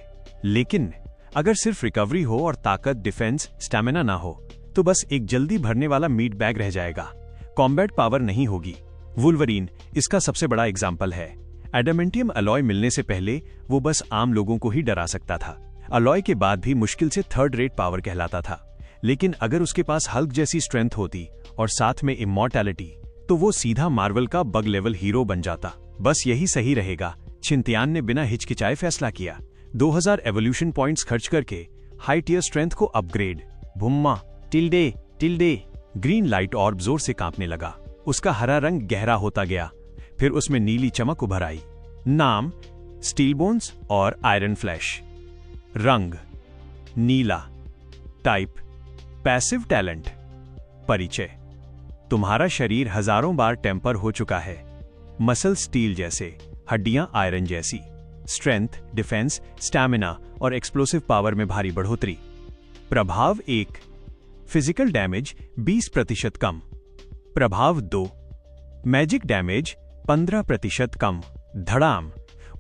लेकिन अगर सिर्फ रिकवरी हो और ताकत, डिफेंस, स्टैमिना ना हो तो बस एक जल्दी भरने वाला मीट बैग रह जाएगा। कॉम्बैट पावर नहीं होगी। वुल्वरीन इसका सबसे बड़ा एग्जाम्पल है। एडामेंटियम अलॉय मिलने से पहले वो बस आम लोगों को ही डरा सकता था। अलॉय के बाद भी मुश्किल से थर्ड रेट पावर कहलाता था। लेकिन अगर उसके पास हल्क जैसी स्ट्रेंथ होती और साथ में इमॉर्टैलिटी, तो वो सीधा मार्वल का बग लेवल हीरो बन जाता। बस यही सही रहेगा। छिंतियान ने बिना हिचकिचाए फैसला किया। 2000 एवोल्यूशन पॉइंट्स खर्च करके हाई टियर स्ट्रेंथ को अपग्रेड। भुम्मा टिल्डे टिल्डे। ग्रीन लाइट ऑर्ब जोर से कांपने लगा। उसका हरा रंग गहरा होता गया, फिर उसमें नीली चमक उभर आई। नाम स्टील बोन्स और आयरन फ्लैश। रंग नीला। Type passive talent. परिचय तुम्हारा शरीर हजारों बार टेम्पर हो चुका है। मसल स्टील जैसे, हड्डियां आयरन जैसी। स्ट्रेंथ, डिफेंस, स्टैमिना और एक्सप्लोसिव पावर में भारी बढ़ोतरी। प्रभाव 1, फिजिकल डैमेज 20% कम। प्रभाव 2, मैजिक डैमेज 15% कम। धड़ाम,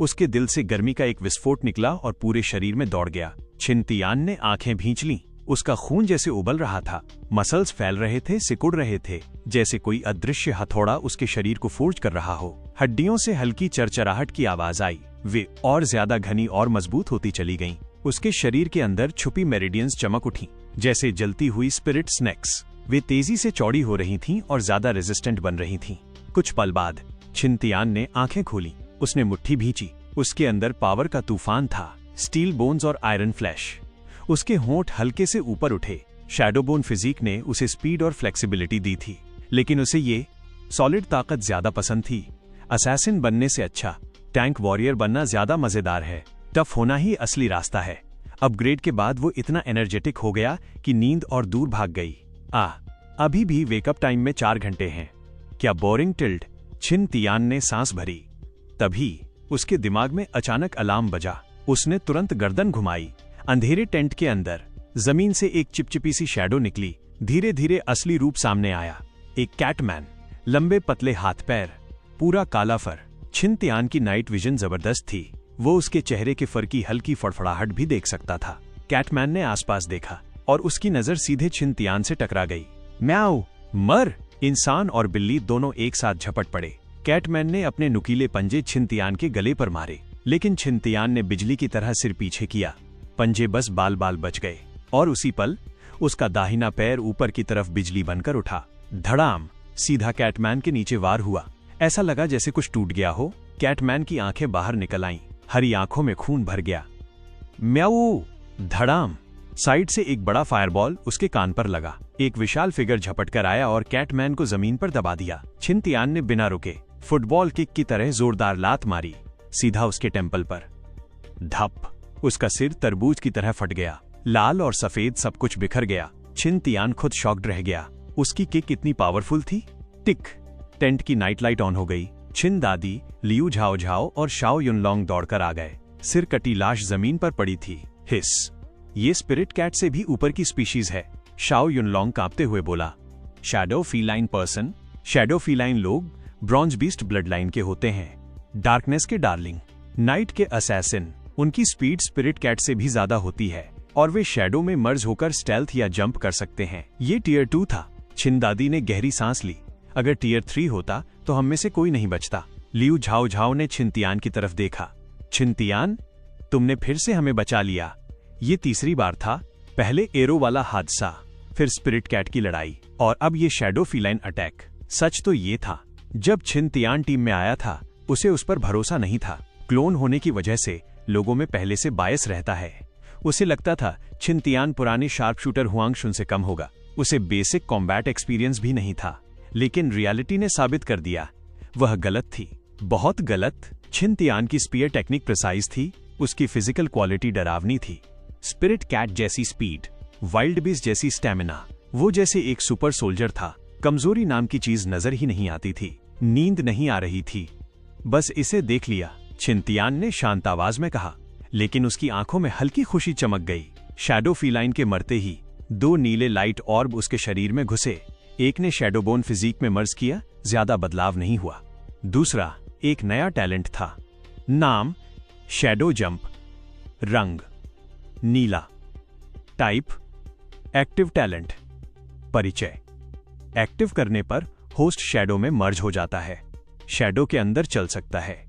उसके दिल से गर्मी का एक विस्फोट निकला और पूरे शरीर में दौड़ गया। छिंतियान ने आंखें भींच लीं। उसका खून जैसे उबल रहा था। मसल्स फैल रहे थे, सिकुड़ रहे थे, जैसे कोई अदृश्य हथौड़ा उसके शरीर को फोर्ज कर रहा हो। हड्डियों से हल्की चरचराहट की आवाज आई। वे और ज्यादा घनी और मजबूत होती चली गईं। उसके शरीर के अंदर छुपी मेरिडियंस चमक उठी, जैसे जलती हुई स्पिरिट स्नेक्स। वे तेजी से चौड़ी हो रही थीं और ज्यादा रेजिस्टेंट बन रही थीं। कुछ पल बाद छिंतियान ने आंखें खोली। उसने मुट्ठी भींची। उसके अंदर पावर का तूफान था। स्टील बोन्स और आयरन फ्लैश। उसके होंठ हल्के से ऊपर उठे। शैडोबोन फिजिक ने उसे स्पीड और फ्लेक्सिबिलिटी दी थी, लेकिन उसे ये सॉलिड ताकत ज्यादा पसंद थी। असैसिन बनने से अच्छा टैंक वॉरियर बनना ज्यादा मजेदार है। टफ होना ही असली रास्ता है। अपग्रेड के बाद वो इतना एनर्जेटिक हो गया कि नींद और दूर भाग गई। अभी भी वेकअप टाइम में 4 घंटे हैं। क्या बोरिंग टिल्ड। छिंतियान ने सांस भरी। तभी उसके दिमाग में अचानक अलार्म बजा। उसने तुरंत गर्दन घुमाई। अंधेरे टेंट के अंदर जमीन से एक चिपचिपी सी शैडो निकली। धीरे धीरे असली रूप सामने आया। एक कैटमैन, लंबे पतले हाथ पैर, पूरा काला फर। छिंतियान की नाइट विजन जबरदस्त थी। वो उसके चेहरे के फर की हल्की फड़फड़ाहट भी देख सकता था। कैटमैन ने आसपास देखा और उसकी नजर सीधे छिंतियान से टकरा गई। म्याऊ, मर। इंसान और बिल्ली दोनों एक साथ झपट पड़े। कैटमैन ने अपने नुकीले पंजे छिंतियान के गले पर मारे, लेकिन छिंतियान ने बिजली की तरह सिर पीछे किया। पंजे बस बाल बाल बच गए और उसी पल उसका दाहिना पैर ऊपर की तरफ बिजली बनकर उठा। धड़ाम, सीधा कैटमैन के नीचे वार हुआ। ऐसा लगा जैसे कुछ टूट गया हो। कैटमैन की आंखें बाहर निकल आईं। हरी आंखों में खून भर गया। म्याऊ। धड़ाम, साइड से एक बड़ा फायरबॉल उसके कान पर लगा। एक विशाल फिगर झपट कर आया और कैटमैन को जमीन पर दबा दिया। छिंतियान ने बिना रुके फुटबॉल किक की तरह जोरदार लात मारी, सीधा उसके टेम्पल पर। धप, उसका सिर तरबूज की तरह फट गया। लाल और सफेद सब कुछ बिखर गया। छिंतियान खुद शॉक्ड रह गया। उसकी किक इतनी पावरफुल थी। टिक। टेंट की नाइट लाइट ऑन हो गई। छिन दादी, लियू झाओ झाओ और शाओ युनलोंग दौड़कर आ गए। सिर कटी लाश जमीन पर पड़ी थी। हिस, ये स्पिरिट कैट से भी ऊपर की स्पीशीज है। शाओ युनलोंग कांपते हुए बोला। Shadow feline person. Shadow feline लोग ब्रॉन्ज बीस्ट ब्लड लाइन के होते हैं। डार्कनेस के डार्लिंग, नाइट के असैसिन। उनकी स्पीड स्पिरिट कैट से भी ज्यादा होती है और वे शैडो में मर्ज होकर स्टेल्थ या जंप कर सकते हैं। ये टियर 2 था। छिन दादी ने गहरी सांस ली। अगर टियर 3 होता तो हम में से कोई नहीं बचता। लियू झाओ झाओ ने छिंतियान की तरफ देखा। छिंतियान, तुमने फिर से हमें बचा लिया। ये तीसरी बार था। पहले एरो वाला हादसा, फिर स्पिरिट कैट की लड़ाई, और अब ये शैडो फीलाइन अटैक। सच तो ये था, जब छिन तियान टीम में आया था उसे उस पर भरोसा नहीं था। क्लोन होने की वजह से लोगों में पहले से बायस रहता है। उसे लगता था छिन तियान पुराने शार्प शूटर हुआंग शुन से कम होगा। उसे बेसिक कॉम्बैट एक्सपीरियंस भी नहीं था। लेकिन रियलिटी ने साबित कर दिया वह गलत थी, बहुत गलत। छिन तियान की स्पीयर टेक्निक प्रिसाइज थी, उसकी फिजिकल क्वालिटी डरावनी थी। स्पिरिट कैट जैसी स्पीड, वाइल्ड बीस्ट जैसी स्टैमिना, वो जैसे एक सुपर सोल्जर था। कमजोरी नाम की चीज नजर ही नहीं आती थी। नींद नहीं आ रही थी, बस इसे देख लिया, छिन तियान ने शांत आवाज में कहा। लेकिन उसकी आंखों में हल्की खुशी चमक गई। शैडो फीलाइन के मरते ही 2 नीले लाइट ऑर्ब उसके शरीर में घुसे। एक ने शैडोबोन फिजिक में मर्ज किया, ज्यादा बदलाव नहीं हुआ। दूसरा एक नया टैलेंट था, नाम शैडो जंप, रंग नीला, टाइप एक्टिव टैलेंट, परिचय एक्टिव करने पर होस्ट शैडो में मर्ज हो जाता है, शैडो के अंदर चल सकता है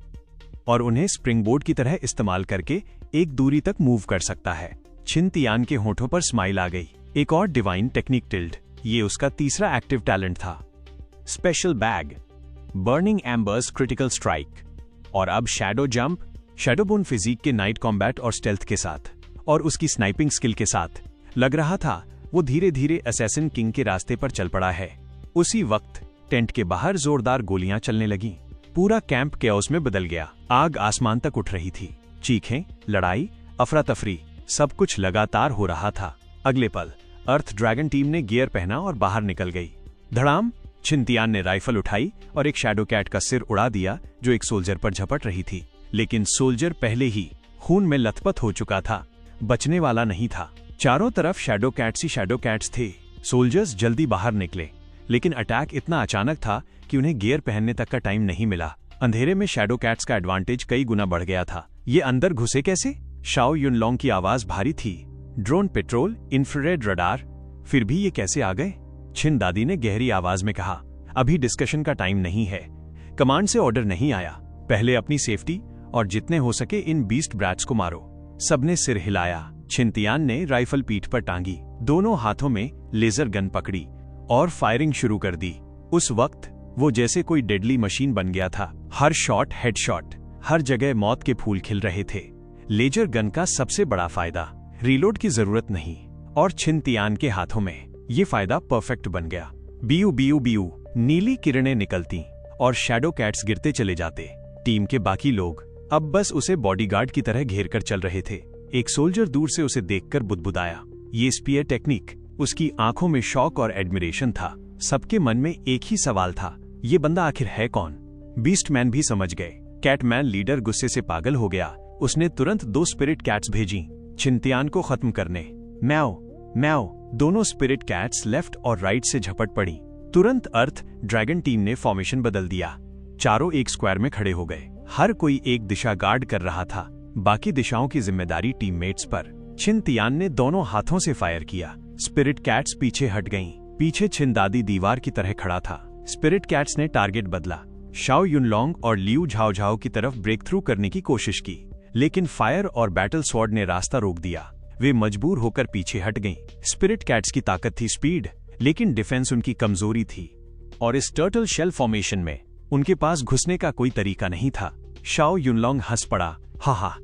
और उन्हें स्प्रिंगबोर्ड की तरह इस्तेमाल करके एक दूरी तक मूव कर सकता है। छिन तियान के होठों पर स्माइल आ गई। एक और डिवाइन टेक्निक टिल्ड, ये उसका तीसरा एक्टिव टैलेंट था। Special bag, burning embers critical strike, और अब शैडो जंप, शैडोबोन फिजिक के नाइट कॉम्बैट और स्टेल्थ के साथ और उसकी स्नाइपिंग स्किल के साथ लग रहा था वो धीरे धीरे असैसिन किंग के रास्ते पर चल पड़ा है। उसी वक्त टेंट के बाहर जोरदार गोलियां चलने लगीं। पूरा कैंप केओस में बदल गया। आग आसमान तक उठ रही थी। चीखें, लड़ाई, अफरा तफरी, सब कुछ लगातार हो रहा था। अगले पल अर्थ ड्रैगन टीम ने गियर पहना और बाहर निकल गई। धड़ाम, छिन तियान ने राइफल उठाई और एक शैडो कैट का सिर उड़ा दिया जो एक सोल्जर पर झपट रही थी। लेकिन सोल्जर पहले ही खून में लथपथ हो चुका था, बचने वाला नहीं था। चारों तरफ शैडो कैट्स थे। सोल्जर्स जल्दी बाहर निकले, लेकिन अटैक इतना अचानक था कि उन्हें गियर पहनने तक का टाइम नहीं मिला। अंधेरे में शैडो कैट्स का एडवांटेज कई गुना बढ़ गया था। ये अंदर घुसे कैसे? शाओ युनलोंग की आवाज भारी थी। ड्रोन पेट्रोल, इंफ्रारेड रडार, फिर भी ये कैसे आ गए? छिन दादी ने गहरी आवाज में कहा, अभी डिस्कशन का टाइम नहीं है। कमांड से ऑर्डर नहीं आया। पहले अपनी सेफ्टी और जितने हो सके इन बीस्ट ब्रैट्स को मारो। सबने सिर हिलाया। छिन तियान ने राइफल पीठ पर टांगी, दोनों हाथों में लेजर गन पकड़ी और फायरिंग शुरू कर दी। उस वक्त वो जैसे कोई डेडली मशीन बन गया था। हर शॉट हेडशॉट, हर जगह मौत के फूल खिल रहे थे। लेजर गन का सबसे बड़ा फायदा, रीलोड की जरूरत नहीं, और छिन तियान के हाथों में ये फायदा परफेक्ट बन गया। बियू बियू बियू नीली किरणें निकलती और शैडो कैट्स गिरते चले जाते। टीम के बाकी लोग अब बस उसे बॉडीगार्ड की तरह घेर कर चल रहे थे। एक सोल्जर दूर से उसे देखकर बुदबुदाया। ये स्पीयर टेक्निक, उसकी आंखों में शौक और एडमिरेशन था। सबके मन में एक ही सवाल था, ये बंदा आखिर है कौन? बीस्टमैन भी समझ गए। कैटमैन लीडर गुस्से से पागल हो गया। उसने तुरंत 2 स्पिरिट कैट्स भेजी छिन तियान को खत्म करने। म्याओ म्याओ, दोनों स्पिरिट कैट्स लेफ्ट और राइट से झपट पड़ी। तुरंत अर्थ ड्रैगन टीम ने फॉर्मेशन बदल दिया। चारों एक स्क्वायर में खड़े हो गए। हर कोई एक दिशा गार्ड कर रहा था। बाकी दिशाओं की जिम्मेदारी टीममेट्स पर। छिन तियान ने दोनों हाथों से फायर किया। स्पिरिट कैट्स पीछे हट गईं। पीछे छिन दादी दीवार की तरह खड़ा था। स्पिरिट कैट्स ने टारगेट बदला। शाओ युनलोंग और लियू झाओ की तरफ ब्रेक थ्रू करने की कोशिश की, लेकिन फायर और बैटल स्वॉर्ड ने रास्ता रोक दिया। वे मजबूर होकर पीछे हट गईं। स्पिरिट कैट्स की ताकत थी स्पीड, लेकिन डिफेंस उनकी कमजोरी थी, और इस टर्टल शेल फॉर्मेशन में उनके पास घुसने का कोई तरीका नहीं था। शाओ युनलोंग हंस पड़ा। हा,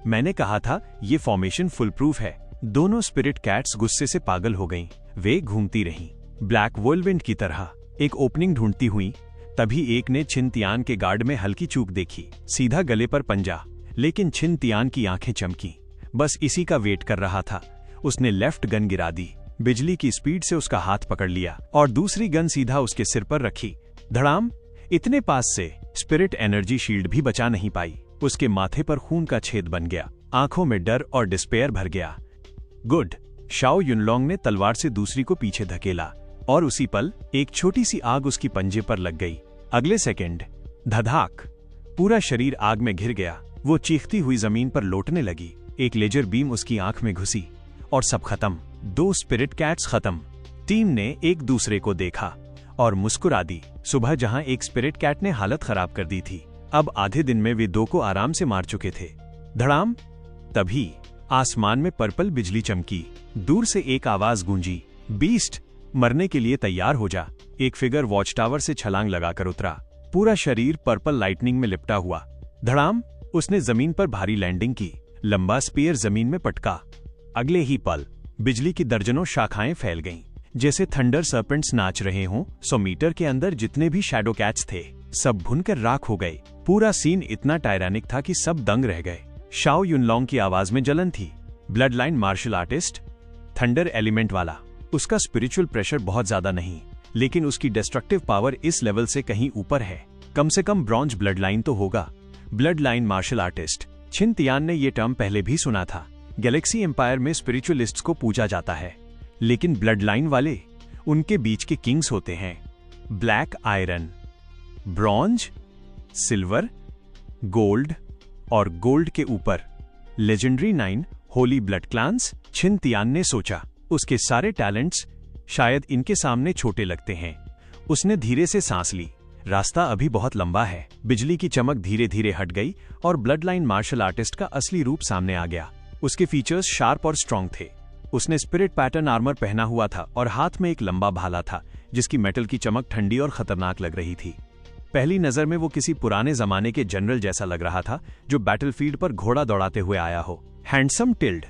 मैंने कहा था ये फॉर्मेशन फुल प्रूफ है। दोनों स्पिरिट कैट्स गुस्से से पागल हो गईं। वे घूमती रहीं, ब्लैक व्हर्लविंड की तरह एक ओपनिंग ढूंढती हुई। तभी एक ने छिन तियान के गार्ड में हल्की चूक देखी, सीधा गले पर पंजा। लेकिन छिन तियान की आंखें चमकी, बस इसी का वेट कर रहा था। उसने लेफ्ट गन गिरा दी, बिजली की स्पीड से उसका हाथ पकड़ लिया और दूसरी गन सीधा उसके सिर पर रखी। धड़ाम, इतने पास से स्पिरिट एनर्जी शील्ड भी बचा नहीं पाई। उसके माथे पर खून का छेद बन गया। आंखों में डर और डिस्पेयर भर गया। गुड, शाओ युनलोंग ने तलवार से दूसरी को पीछे धकेला और उसी पल एक छोटी सी आग उसकी पंजे पर लग गई। अगले सेकंड धधाक, पूरा शरीर आग में घिर गया। वो चीखती हुई जमीन पर लौटने लगी। एक लेजर बीम उसकी आंख में घुसी और सब खत्म। 2 स्पिरिट कैट्स खत्म। टीम ने एक दूसरे को देखा और मुस्कुरा दी। सुबह जहां एक स्पिरिट कैट ने हालत खराब कर दी थी, अब आधे दिन में वे 2 को आराम से मार चुके थे। धड़ाम, तभी आसमान में पर्पल बिजली चमकी। दूर से एक आवाज गूंजी, बीस्ट, मरने के लिए तैयार हो जा। एक फिगर वॉच टावर से छलांग लगाकर उतरा, पूरा शरीर पर्पल लाइटनिंग में लिपटा हुआ। धड़ाम, उसने जमीन पर भारी लैंडिंग की। लंबा स्पीयर जमीन में पटका। अगले ही पल बिजली की दर्जनों शाखाएं फैल गईं, जैसे थंडर सर्पेंट्स नाच रहे हों। 100 मीटर के अंदर जितने भी शैडो कैट्स थे सब भुनकर राख हो गए। पूरा सीन इतना टायरानिक था कि सब दंग रह गए। शाओ युनलोंग की आवाज में जलन थी। Blood line martial artist, thunder element वाला। उसका स्पिरिचुअल प्रेशर बहुत ज्यादा नहीं, लेकिन उसकी डिस्ट्रक्टिव पावर इस लेवल से कहीं ऊपर है। कम से कम ब्रॉन्ज ब्लड लाइन तो होगा। ब्लड लाइन मार्शल आर्टिस्ट, छिन तियान ने ये टर्म पहले भी सुना था। गैलेक्सी एम्पायर में स्पिरिचुअलिस्ट्स को पूजा जाता है, लेकिन ब्लड लाइन वाले उनके बीच के किंग्स होते हैं। Black iron, bronze, silver, gold और गोल्ड के ऊपर लेजेंडरी 9 होली ब्लड क्लान्स। छिन तियान ने सोचा, उसके सारे टैलेंट्स शायद इनके सामने छोटे लगते हैं। उसने धीरे से सांस ली। रास्ता अभी बहुत लंबा है। बिजली की चमक धीरे धीरे हट गई और ब्लड लाइन मार्शल आर्टिस्ट का असली रूप सामने आ गया। उसके फीचर्स शार्प और स्ट्रॉन्ग थे। उसने स्पिरिट पैटर्न आर्मर पहना हुआ था और हाथ में एक लंबा भाला था जिसकी मेटल की चमक ठंडी और खतरनाक लग रही थी। पहली नजर में वो किसी पुराने जमाने के जनरल जैसा लग रहा था जो बैटलफील्ड पर घोड़ा दौड़ाते हुए आया हो। हैंडसम टिल्ड,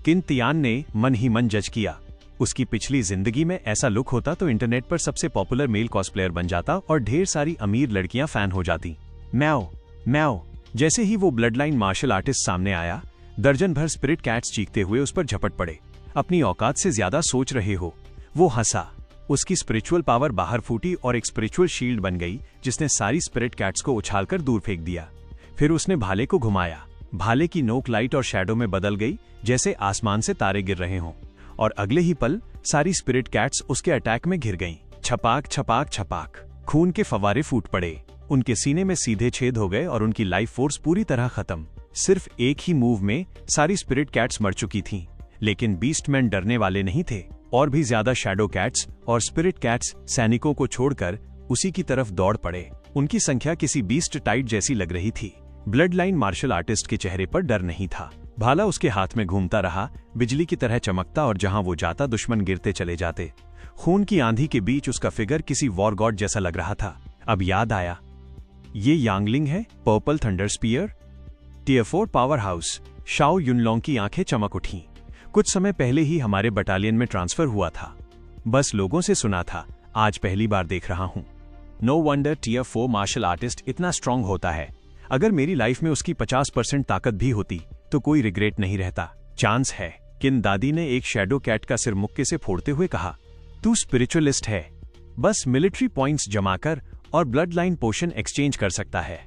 किन तियान ने मन ही मन जज किया। उसकी पिछली जिंदगी में ऐसा लुक होता तो इंटरनेट पर सबसे पॉपुलर मेल कॉस्प्लेयर बन जाता और ढेर सारी अमीर लड़कियां फैन हो जाती। म्याओ म्याओ। जैसे ही वो ब्लड लाइन मार्शल आर्टिस्ट सामने आया, दर्जन भर स्पिरिट कैट्स चीखते हुए उस पर झपट पड़े। अपनी औकात से ज्यादा सोच रहे हो। वो हंसा। उसकी स्पिरिचुअल पावर बाहर फूटी और एक स्पिरिचुअल शील्ड बन गई जिसने सारी स्पिरिट कैट्स को उछालकर दूर फेंक दिया। फिर उसने भाले को घुमाया। भाले की नोक लाइट और शैडो में बदल गई, जैसे आसमान से तारे गिर रहे हों, और अगले ही पल सारी स्पिरिट कैट्स उसके अटैक में घिर गईं। छपाक छपाक छपाक, खून के फवारे फूट पड़े। उनके सीने में सीधे छेद हो गए और उनकी लाइफ फोर्स पूरी तरह खत्म। सिर्फ एक ही मूव में सारी स्पिरिट कैट्स मर चुकी थीं, लेकिन बीस्टमैन डरने वाले नहीं थे। और भी ज्यादा शैडो कैट्स और स्पिरिट कैट्स सैनिकों को छोड़कर उसी की तरफ दौड़ पड़े। उनकी संख्या किसी बीस्ट टाइड जैसी लग रही थी। ब्लड लाइन मार्शल आर्टिस्ट के चेहरे पर डर नहीं था। भाला उसके हाथ में घूमता रहा, बिजली की तरह चमकता, और जहां वो जाता दुश्मन गिरते चले जाते। खून की आंधी के बीच उसका फिगर किसी वॉर गॉड जैसा लग रहा था। अब याद आया, ये यांगलिंग है, purple thunder spear, tier 4 power house. Shao Yunlong की आंखें चमक उठीं। कुछ समय पहले ही हमारे बटालियन में ट्रांसफर हुआ था। बस लोगों से सुना था, आज पहली बार देख रहा हूं। No wonder tier 4 martial artist इतना स्ट्रांग होता है। अगर मेरी लाइफ में उसकी 50% ताकत भी होती तो कोई रिग्रेट नहीं रहता। चांस है। किन दादी ने एक शैडो कैट का सिर मुक्के से फोड़ते हुए कहा, तू स्पिरिचुअलिस्ट है, बस मिलिट्री पॉइंट्स जमा कर और ब्लड लाइन पोशन एक्सचेंज कर सकता है।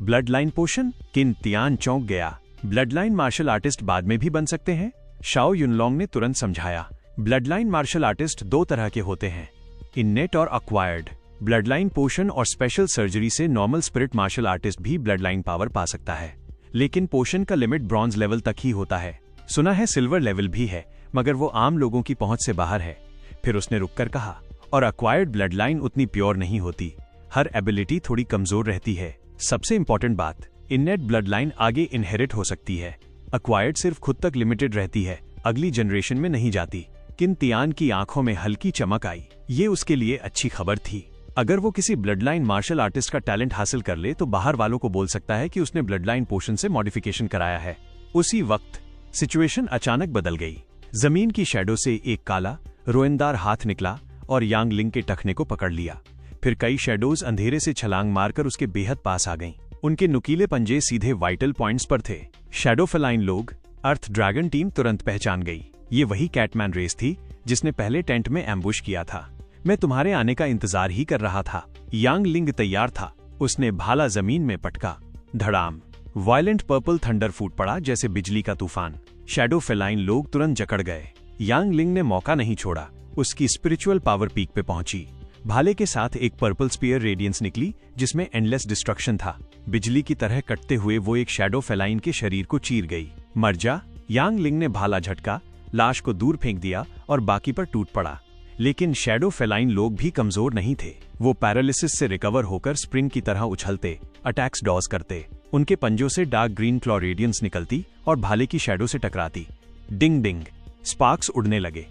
ब्लड लाइन पोशन? किन तियान चौंक गया। ब्लड लाइन मार्शल आर्टिस्ट बाद में भी बन सकते हैं? शाओ युनलोंग ने तुरंत समझाया। ब्लड लाइन मार्शल आर्टिस्ट 2 तरह के होते हैं, इननेट और अक्वायर्ड। ब्लड लाइन पोशन और स्पेशल सर्जरी से नॉर्मल स्पिरिट मार्शल आर्टिस्ट भी ब्लड लाइन पावर पा सकता है, लेकिन पोशन का लिमिट ब्रॉन्ज लेवल तक ही होता है। सुना है सिल्वर लेवल भी है, मगर वो आम लोगों की पहुंच से बाहर है। फिर उसने रुककर कहा, और अक्वायर्ड ब्लड लाइन उतनी प्योर नहीं होती, हर एबिलिटी थोड़ी कमजोर रहती है। सबसे इंपॉर्टेंट बात, इननेट ब्लड लाइन आगे इनहेरिट हो सकती है, अक्वायर्ड सिर्फ खुद तक लिमिटेड रहती है, अगली जनरेशन में नहीं जाती। किन तियान की आंखों में हल्की चमक आई। ये उसके लिए अच्छी खबर थी। अगर वो किसी ब्लड लाइन मार्शल आर्टिस्ट का टैलेंट हासिल कर ले तो बाहर वालों को बोल सकता है कि उसने ब्लड लाइन पोशन से मॉडिफिकेशन कराया है। उसी वक्त सिचुएशन अचानक बदल गई। जमीन की शैडो से एक काला रोएंदार हाथ निकला और यांगलिंग के टखने को पकड़ लिया। फिर कई शैडोज अंधेरे से छलांग मारकर उसके बेहद पास आ गईं। उनके नुकीले पंजे सीधे वाइटल पॉइंट्स पर थे। शैडो फेलाइन लोग, अर्थ ड्रैगन टीम तुरंत पहचान गई। ये वही कैटमैन रेस थी जिसने पहले टेंट में एम्बुश किया था। मैं तुम्हारे आने का इंतजार ही कर रहा था। यांगलिंग तैयार था। उसने भाला जमीन में पटका। धड़ाम, वायलेंट पर्पल थंडर फूट पड़ा जैसे बिजली का तूफान। शैडो फेलाइन लोग तुरंत जकड़ गए। यांगलिंग ने मौका नहीं छोड़ा। उसकी स्पिरिचुअल पावर पीक पे पहुंची। भाले के साथ एक पर्पल स्पीयर रेडियंस निकली जिसमें एंडलेस डिस्ट्रक्शन था। बिजली की तरह कटते हुए वो एक शैडो फेलाइन के शरीर को चीर गई। मर जा। यांगलिंग ने भाला झटका, लाश को दूर फेंक दिया और बाकी पर टूट पड़ा। लेकिन शैडो फेलाइन लोग भी कमजोर नहीं थे। वो पैरालिसिस से रिकवर होकर स्प्रिंग की तरह उछलते, अटैक्स डॉज करते। उनके पंजों से डार्क ग्रीन क्लॉ रेडियंस निकलती और भाले की शैडो से टकराती। डिंग डिंग, स्पार्क्स उड़ने लगे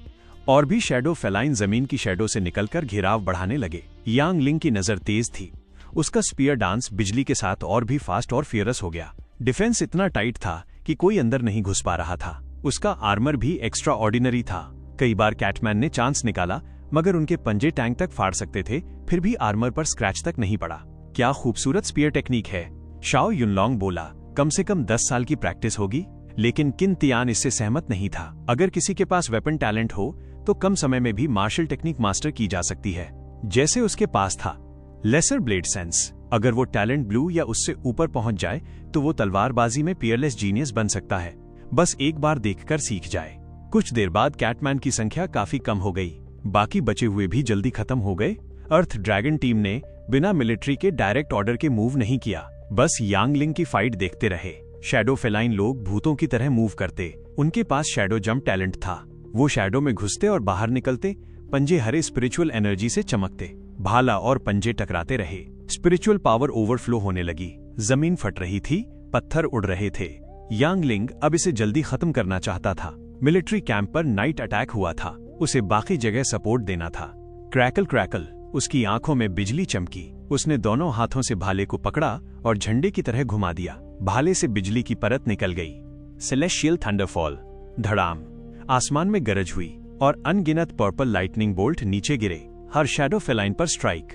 और भी शैडो फेलाइन जमीन की शैडो से निकलकर घेराव बढ़ाने लगे। यांग लिंग की नजर तेज थी। उसका स्पीयर डांस बिजली के साथ और भी फास्ट और फियरस हो गया। डिफेंस इतना टाइट था कि कोई अंदर नहीं घुस पा रहा था। उसका आर्मर भी एक्स्ट्रा ऑर्डिनरी था। कई बार कैटमैन ने चांस निकाला, मगर उनके पंजे टैंक तक फाड़ सकते थे, फिर भी आर्मर पर स्क्रैच तक नहीं पड़ा। क्या खूबसूरत स्पीयर टेक्निक है, शाओ युनलोंग बोला। कम से कम 10 साल की प्रैक्टिस होगी। लेकिन किन तियान इससे सहमत नहीं था। अगर किसी के पास वेपन टैलेंट हो तो कम समय में भी मार्शल टेक्निक मास्टर की जा सकती है, जैसे उसके पास था। लेसर ब्लेड सेंस, अगर वो टैलेंट ब्लू या उससे ऊपर पहुंच जाए तो वो तलवारबाजी में पियरलेस जीनियस बन सकता है। बस एक बार देखकर सीख जाए। कुछ देर बाद कैटमैन की संख्या काफी कम हो गई। बाकी बचे हुए भी जल्दी खत्म हो गए। अर्थ ड्रैगन टीम ने बिना मिलिट्री के डायरेक्ट ऑर्डर के मूव नहीं किया, बस यांग लिंग की फाइट देखते रहे। शैडो फेलाइन लोग भूतों की तरह मूव करते। उनके पास शैडो जंप टैलेंट था। वो शैडो में घुसते और बाहर निकलते। पंजे हरे स्पिरिचुअल एनर्जी से चमकते। भाला और पंजे टकराते रहे। स्पिरिचुअल पावर ओवरफ्लो होने लगी। जमीन फट रही थी, पत्थर उड़ रहे थे। यांग लिंग अब इसे जल्दी खत्म करना चाहता था। मिलिट्री कैंप पर नाइट अटैक हुआ था, उसे बाकी जगह सपोर्ट देना था। क्रैकल क्रैकल, उसकी आंखों में बिजली चमकी। उसने दोनों हाथों से भाले को पकड़ा और झंडे की तरह घुमा दिया। भाले से बिजली की परत निकल गई। सेलेस्टियल थंडरफॉल, धड़ाम, आसमान में गरज हुई और अनगिनत पर्पल लाइटनिंग बोल्ट नीचे गिरे। हर शैडो फेलाइन पर स्ट्राइक।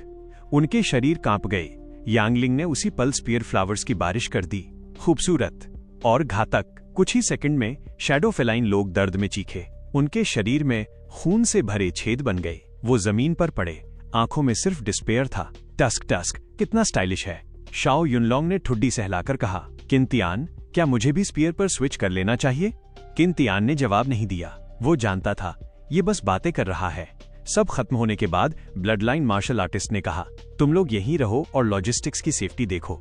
उनके शरीर कांप गए। यांगलिंग ने उसी पल स्पीयर फ्लावर्स की बारिश कर दी। खूबसूरत और घातक। कुछ ही सेकंड में शैडो फेलाइन लोग दर्द में चीखे। उनके शरीर में खून से भरे छेद बन गए। वो जमीन पर पड़े। आंखों में सिर्फ डिस्पेयर था। टस्क टस्क कितना स्टाइलिश है, शाओ युनलोंग ने ठुड्डी सहलाकर कहा। किन तियान, क्या मुझे भी स्पीयर पर स्विच कर लेना चाहिए? किन तियान ने जवाब नहीं दिया। वो जानता था ये बस बातें कर रहा है। सब खत्म होने के बाद ब्लड लाइन मार्शल आर्टिस्ट ने कहा, तुम लोग यहीं रहो और लॉजिस्टिक्स की सेफ्टी देखो,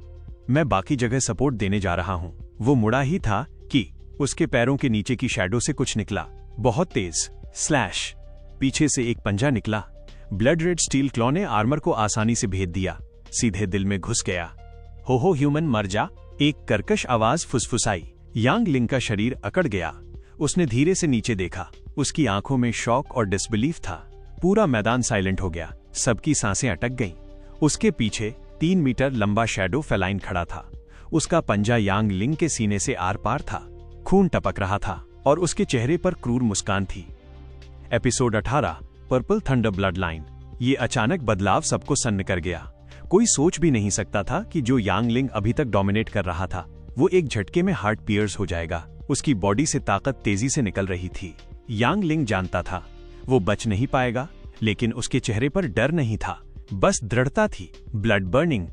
मैं बाकी जगह सपोर्ट देने जा रहा हूँ। वो मुड़ा ही था कि उसके पैरों के नीचे की शैडो से कुछ निकला, बहुत तेज। स्लैश, पीछे से एक पंजा निकला। ब्लड रेड स्टील क्लॉ ने आर्मर को आसानी से भेद दिया, सीधे दिल में घुस गया। हो ह्यूमन मर जा, एक कर्कश आवाज फुसफुसाई। यांग लिंग का शरीर अकड़ गया। उसने धीरे से नीचे देखा। उसकी आंखों में शॉक और डिसबिलीफ था। पूरा मैदान साइलेंट हो गया। सबकी सांसें अटक गईं। उसके पीछे 3 मीटर लंबा शैडो फेलाइन खड़ा था। उसका पंजा यांग लिंग के सीने से आर पार था। खून टपक रहा था और उसके चेहरे पर क्रूर मुस्कान थी। Episode 18, purple thunder blood line. ये अचानक बदलाव सबको सन्न कर गया। कोई सोच भी नहीं सकता था कि जो यांग लिंग अभी तक डोमिनेट कर रहा था, वो एक झटके में हार्ट पियर्स हो जाएगा। उसकी बॉडी से ताकत तेजी से निकल रही थी। यांग लिंग जानता था वो बच नहीं पाएगा, लेकिन उसके चेहरे पर डर नहीं था, बस दृढ़ता थी। Blood burning.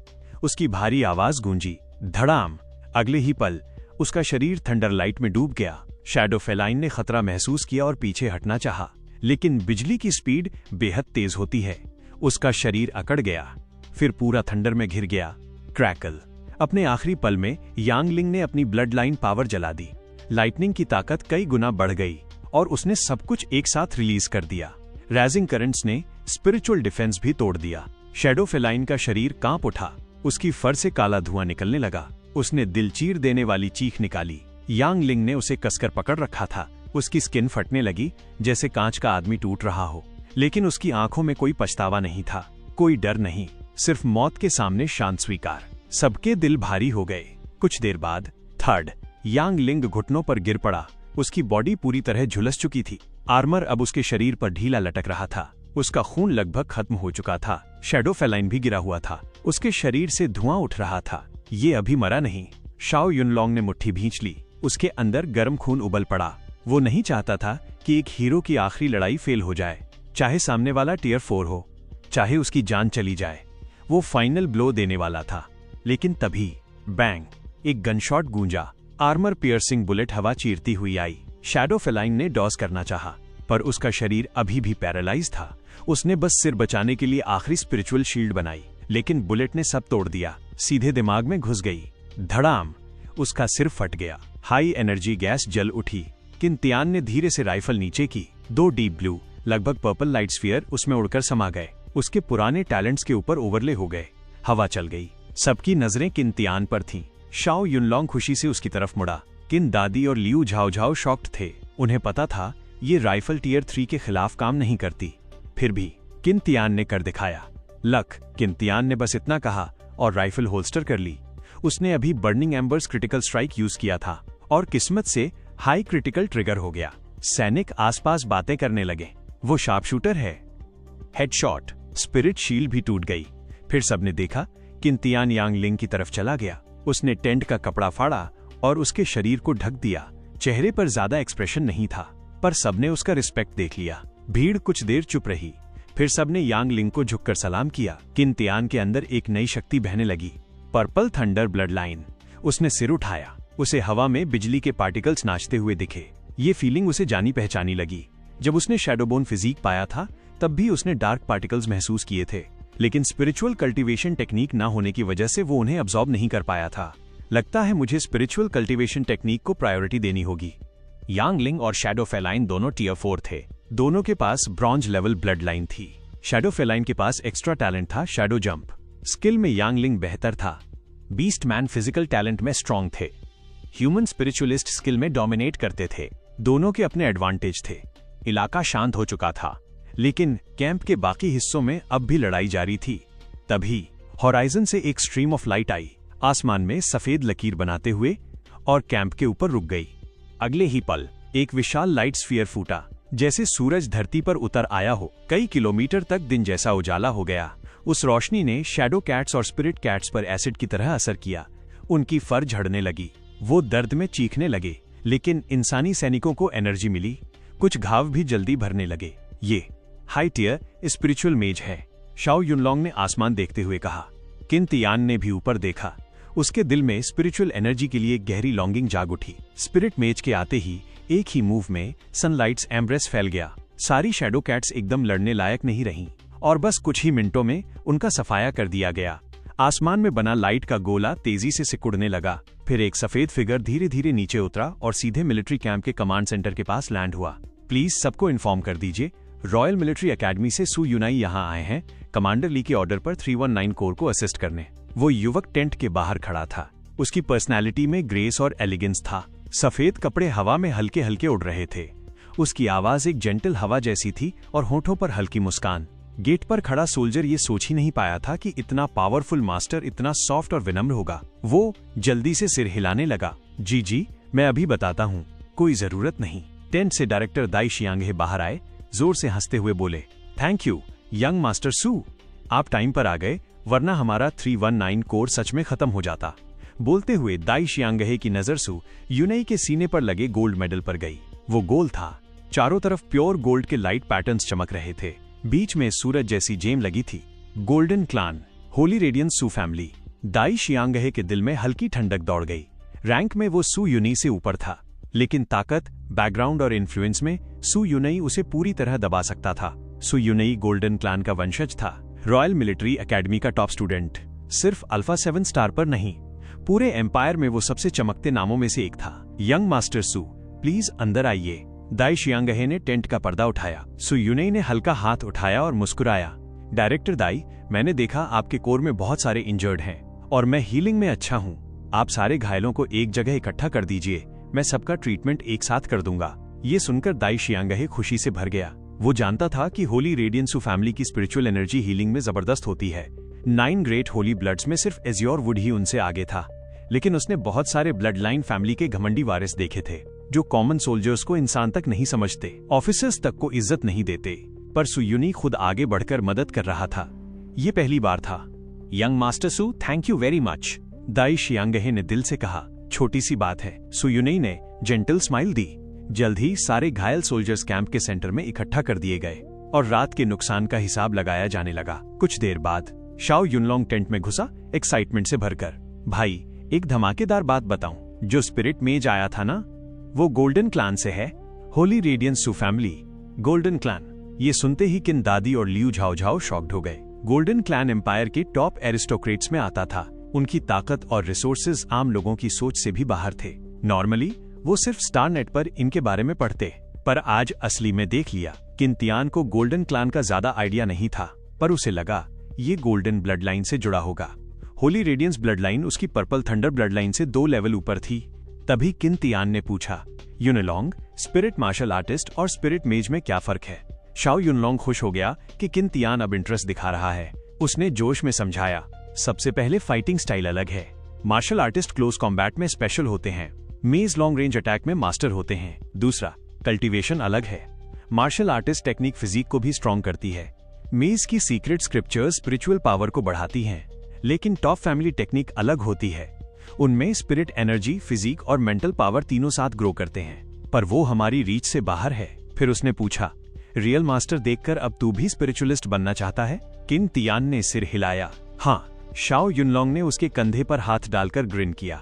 उसकी भारी आवाज गूंजी। धड़ाम। अगले ही पल उसका शरीर थंडर लाइट में डूब गया। शैडो फेलाइन ने खतरा महसूस किया और पीछे हटना चाहा, लेकिन बिजली की स्पीड बेहद तेज होती है। उसका शरीर अकड़ गया, फिर पूरा थंडर में घिर गया। क्रैकल। अपने आखिरी पल में यांग लिंग ने अपनी ब्लड लाइन पावर जला दी। लाइटनिंग की ताकत कई गुना बढ़ गई और उसने सब कुछ एक साथ रिलीज कर दिया। राइजिंग करंट्स ने स्पिरिचुअल डिफेंस भी तोड़ दिया। शैडो फेलाइन का शरीर कांप उठा। उसकी फर से काला धुआं निकलने लगा। उसने दिल चीर देने वाली चीख निकाली। यांग लिंग ने उसे कसकर पकड़ रखा था। उसकी स्किन फटने लगी जैसे कांच का आदमी टूट रहा हो, लेकिन उसकी आंखों में कोई पछतावा नहीं था, कोई डर नहीं, सिर्फ मौत के सामने शांत स्वीकार। सबके दिल भारी हो गए। कुछ देर बाद थर्ड, यांग लिंग घुटनों पर गिर पड़ा। उसकी बॉडी पूरी तरह झुलस चुकी थी। आर्मर अब उसके शरीर पर ढीला लटक रहा था। उसका खून लगभग खत्म हो चुका था। शैडो फेलाइन भी गिरा हुआ था। उसके शरीर से धुआं उठ रहा था। ये अभी मरा नहीं। शाओ युनलोंग ने मुट्ठी भींच ली। उसके अंदर गर्म खून उबल पड़ा। वो नहीं चाहता था कि एक हीरो की आखिरी लड़ाई फेल हो जाए, चाहे सामने वाला टियर 4 हो, चाहे उसकी जान चली जाए। वो फाइनल ब्लो देने वाला था, लेकिन तभी बैंग, एक गनशॉट गूंजा। आर्मर पियर्सिंग बुलेट हवा चीरती हुई आई। शैडो फेलाइन ने डॉज करना चाहा, पर उसका शरीर अभी भी पैरालाइज था। उसने बस सिर बचाने के लिए आखिरी स्पिरिचुअल शील्ड बनाई, लेकिन बुलेट ने सब तोड़ दिया। सीधे दिमाग में घुस गई। धड़ाम। उसका सिर फट गया। हाई एनर्जी गैस जल उठी। किन तियान ने धीरे से राइफल नीचे की। 2 डीप ब्लू, लगभग पर्पल लाइट स्फीयर उसमें उड़कर समा गए। उसके पुराने टैलेंट्स के ऊपर ओवरले हो गए। हवा चल गई। सबकी नजरें किन तियान पर थीं। शाओ युनलोंग खुशी से उसकी तरफ मुड़ा। किन दादी और लियू झाओ झाओ शॉक्ड थे। उन्हें पता था ये राइफल टियर 3 के खिलाफ काम नहीं करती। फिर भी किन तियान ने कर दिखाया। लक, किन तियान ने बस इतना कहा और राइफल होल्स्टर कर ली। उसने अभी burning embers critical strike use किया था और किस्मत से हाई क्रिटिकल ट्रिगर हो गया। सैनिक आसपास बातें करने लगे, वो शार्प शूटर है। हेडशॉट, स्पिरिट शील्ड भी टूट गई। फिर सबने देखा किन तियान यांग लिंग की तरफ चला गया। उसने टेंट का कपड़ा फाड़ा और उसके शरीर को ढक दिया। चेहरे पर ज्यादा एक्सप्रेशन नहीं था, पर सबने उसका रिस्पेक्ट देख लिया। भीड़ कुछ देर चुप रही, फिर सबने यांग लिंग को झुककर सलाम किया। किन तियान के अंदर एक नई शक्ति बहने लगी, पर्पल थंडर ब्लड लाइन। उसने सिर उठाया, उसे हवा में बिजली के पार्टिकल्स नाचते हुए दिखे। ये फीलिंग उसे जानी पहचानी लगी। जब उसने शैडोबोन फिजिक पाया था तब भी उसने डार्क पार्टिकल्स महसूस किए थे, लेकिन स्पिरिचुअल कल्टीवेशन टेक्निक ना होने की वजह से वो उन्हें अब्सॉर्ब नहीं कर पाया था। लगता है मुझे स्पिरिचुअल कल्टीवेशन टेक्निक को प्रायोरिटी देनी होगी। यांग लिंग और शैडो फेलाइन दोनों टियर 4 थे। दोनों के पास ब्रॉन्ज लेवल ब्लड लाइन थी। शैडो फेलाइन के पास एक्स्ट्रा टैलेंट था शैडो जंप। स्किल में यांग लिंग बेहतर था। बीस्ट मैन फिजिकल टैलेंट में स्ट्रांग थे। ह्यूमन स्पिरिचुअलिस्ट स्किल में डोमिनेट करते थे। दोनों के अपने एडवांटेज थे। इलाका शांत हो चुका था, लेकिन कैंप के बाकी हिस्सों में अब भी लड़ाई जारी थी। तभी होराइजन से एक स्ट्रीम ऑफ लाइट आई, आसमान में सफेद लकीर बनाते हुए, और कैंप के ऊपर रुक गई। अगले ही पल एक विशाल लाइट स्फीयर फूटा, जैसे सूरज धरती पर उतर आया हो। कई किलोमीटर तक दिन जैसा उजाला हो गया। उस रोशनी ने शैडो कैट्स और स्पिरिट कैट्स पर एसिड की तरह असर किया। उनकी फर झड़ने लगी, वो दर्द में चीखने लगे, लेकिन इंसानी सैनिकों को एनर्जी मिली। कुछ घाव भी जल्दी भरने लगे। ये हाई टियर स्पिरिचुअल मेज है, शाओ युनलोंग ने आसमान देखते हुए कहा। किन तियान ने भी ऊपर देखा। उसके दिल में स्पिरिचुअल एनर्जी के लिए गहरी लॉन्गिंग जाग उठी। स्पिरिट मेज के आते ही एक ही मूव में सनलाइट्स एम्ब्रेस फैल गया। सारी शैडो कैट्स एकदम लड़ने लायक नहीं रहीं, और बस कुछ ही मिनटों में उनका सफाया कर दिया गया। आसमान में बना लाइट का गोला तेजी से सिकुड़ने लगा। फिर एक सफेद फिगर धीरे धीरे नीचे उतरा और सीधे मिलिट्री कैंप के कमांड सेंटर के पास लैंड हुआ। प्लीज सबको इन्फॉर्म कर दीजिए, रॉयल मिलिट्री एकेडमी से सू यूनाई यहाँ आए हैं, कमांडर ली के ऑर्डर पर 319 कोर को असिस्ट करने। वो युवक टेंट के बाहर खड़ा था। उसकी पर्सनैलिटी में ग्रेस और एलिगेंस था। सफेद कपड़े हवा में हल्के हल्के उड़ रहे थे। उसकी आवाज एक जेंटल हवा जैसी थी और होठों पर हल्की मुस्कान। गेट पर खड़ा सोल्जर ये सोच ही नहीं पाया था कि इतना पावरफुल मास्टर इतना सॉफ्ट और विनम्र होगा। वो जल्दी से सिर हिलाने लगा। जी, मैं अभी बताता हूँ, कोई जरूरत नहीं। टेंट से डायरेक्टर दाई शियांगे बाहर आए, जोर से हंसते हुए बोले, थैंक यू यंग मास्टर सू, आप टाइम पर आ गए, वरना हमारा 319 कोर सच में खत्म हो जाता। बोलते हुए दाई शियांगे की नजर सू यूनाई के सीने पर लगे गोल्ड मेडल पर गई। वो गोल था। चारों तरफ प्योर गोल्ड के लाइट पैटर्न्स चमक रहे थे। बीच में सूरज जैसी जेम लगी थी। गोल्डन क्लान, होली रेडियंस सू फैमिली। दाई शियांगे के दिल में हल्की ठंडक दौड़ गई। रैंक में वो सू यूनाई से ऊपर था, लेकिन ताकत, बैकग्राउंड और इन्फ्लुएंस में सू यूनाई उसे पूरी तरह दबा सकता था। सू यूनाई गोल्डन क्लान का वंशज था, रॉयल मिलिट्री एकेडमी का टॉप स्टूडेंट। सिर्फ अल्फा 7 स्टार पर नहीं, पूरे एम्पायर में वो सबसे चमकते नामों में से एक था। यंग मास्टर सू, प्लीज अंदर आइए। दाई शियांगे ने टेंट का पर्दा उठाया। सू यूनाई ने हल्का हाथ उठाया और मुस्कुराया। डायरेक्टर दाई, मैंने देखा आपके कोर में बहुत सारे इंजर्ड हैं और मैं हीलिंग में अच्छा हूँ। आप सारे घायलों को एक जगह इकट्ठा कर दीजिए, मैं सबका ट्रीटमेंट एक साथ कर दूंगा। ये सुनकर दाई शियांगे खुशी से भर गया। वो जानता था कि होली रेडियंस फैमिली की स्पिरिचुअल एनर्जी हीलिंग में जबरदस्त होती है। 9 ग्रेट होली ब्लड्स में सिर्फ एजियोर वुड ही उनसे आगे था, लेकिन उसने बहुत सारे ब्लड लाइन फैमिली के घमंडी वारिस देखे थे, जो कॉमन सोल्जर्स को इंसान तक नहीं समझते, ऑफिसर्स तक को इज्जत नहीं देते। पर सू यूनाई खुद आगे बढ़कर मदद कर रहा था। ये पहली बार था। Young master Su, thank you very much, Dai Xiangge ने दिल से कहा। छोटी सी बात है, सू यूनाई ने जेंटल स्माइल दी। जल्द ही सारे घायल सोल्जर्स कैंप के सेंटर में इकट्ठा कर दिए गए और रात के नुकसान का हिसाब लगाया जाने लगा। कुछ देर बाद शाओ युनलोंग टेंट में घुसा, एक्साइटमेंट से भरकर। भाई, एक धमाकेदार बात बताऊं, जो स्पिरिट मेज आया था ना, वो गोल्डन क्लान से है। होली रेडियंस सू फैमिली, गोल्डन क्लान। ये सुनते ही किन दादी और लियू झाओ झाओ शॉक्ड हो गए। गोल्डन क्लैन एम्पायर के टॉप एरिस्टोक्रेट्स में आता था। उनकी ताकत और रिसोर्सेज आम लोगों की सोच से भी बाहर थे। नॉर्मली वो सिर्फ स्टार नेट पर इनके बारे में पढ़ते, पर आज असली में देख लिया। किन तियान को गोल्डन क्लैन का ज्यादा आइडिया नहीं था, पर उसे लगा ये गोल्डन ब्लड लाइन से जुड़ा होगा। होली रेडियंस ब्लड लाइन उसकी पर्पल थंडर ब्लड लाइन से 2 लेवल ऊपर थी। तभी किन तियान ने पूछा, युनलोंग, स्पिरिट मार्शल आर्टिस्ट और स्पिरिट मेज में क्या फर्क है? शाओ युनलोंग खुश हो गया कि किन तियान अब इंटरेस्ट दिखा रहा है। उसने जोश में समझाया, सबसे पहले फाइटिंग स्टाइल अलग है। मार्शल आर्टिस्ट क्लोज कॉम्बैट में स्पेशल होते हैं, मेज लॉन्ग रेंज अटैक में मास्टर होते हैं। दूसरा, कल्टीवेशन अलग है। मार्शल आर्टिस्ट टेक्निक फिजिक को भी स्ट्रॉन्ग करती है। मेज की सीक्रेट स्क्रिप्चर्स स्पिरिचुअल पावर को बढ़ाती हैं, लेकिन टॉप फैमिली टेक्निक अलग होती है। उनमें स्पिरिट, एनर्जी, फिजिक और मेंटल पावर तीनों साथ ग्रो करते हैं, पर वो हमारी रीच से बाहर है। फिर उसने पूछा, रियल मास्टर देखकर अब तू भी स्पिरिचुअलिस्ट बनना चाहता है? किन तियान ने सिर हिलाया। हाँ। शाओ युनलोंग ने उसके कंधे पर हाथ डालकर ग्रिन किया।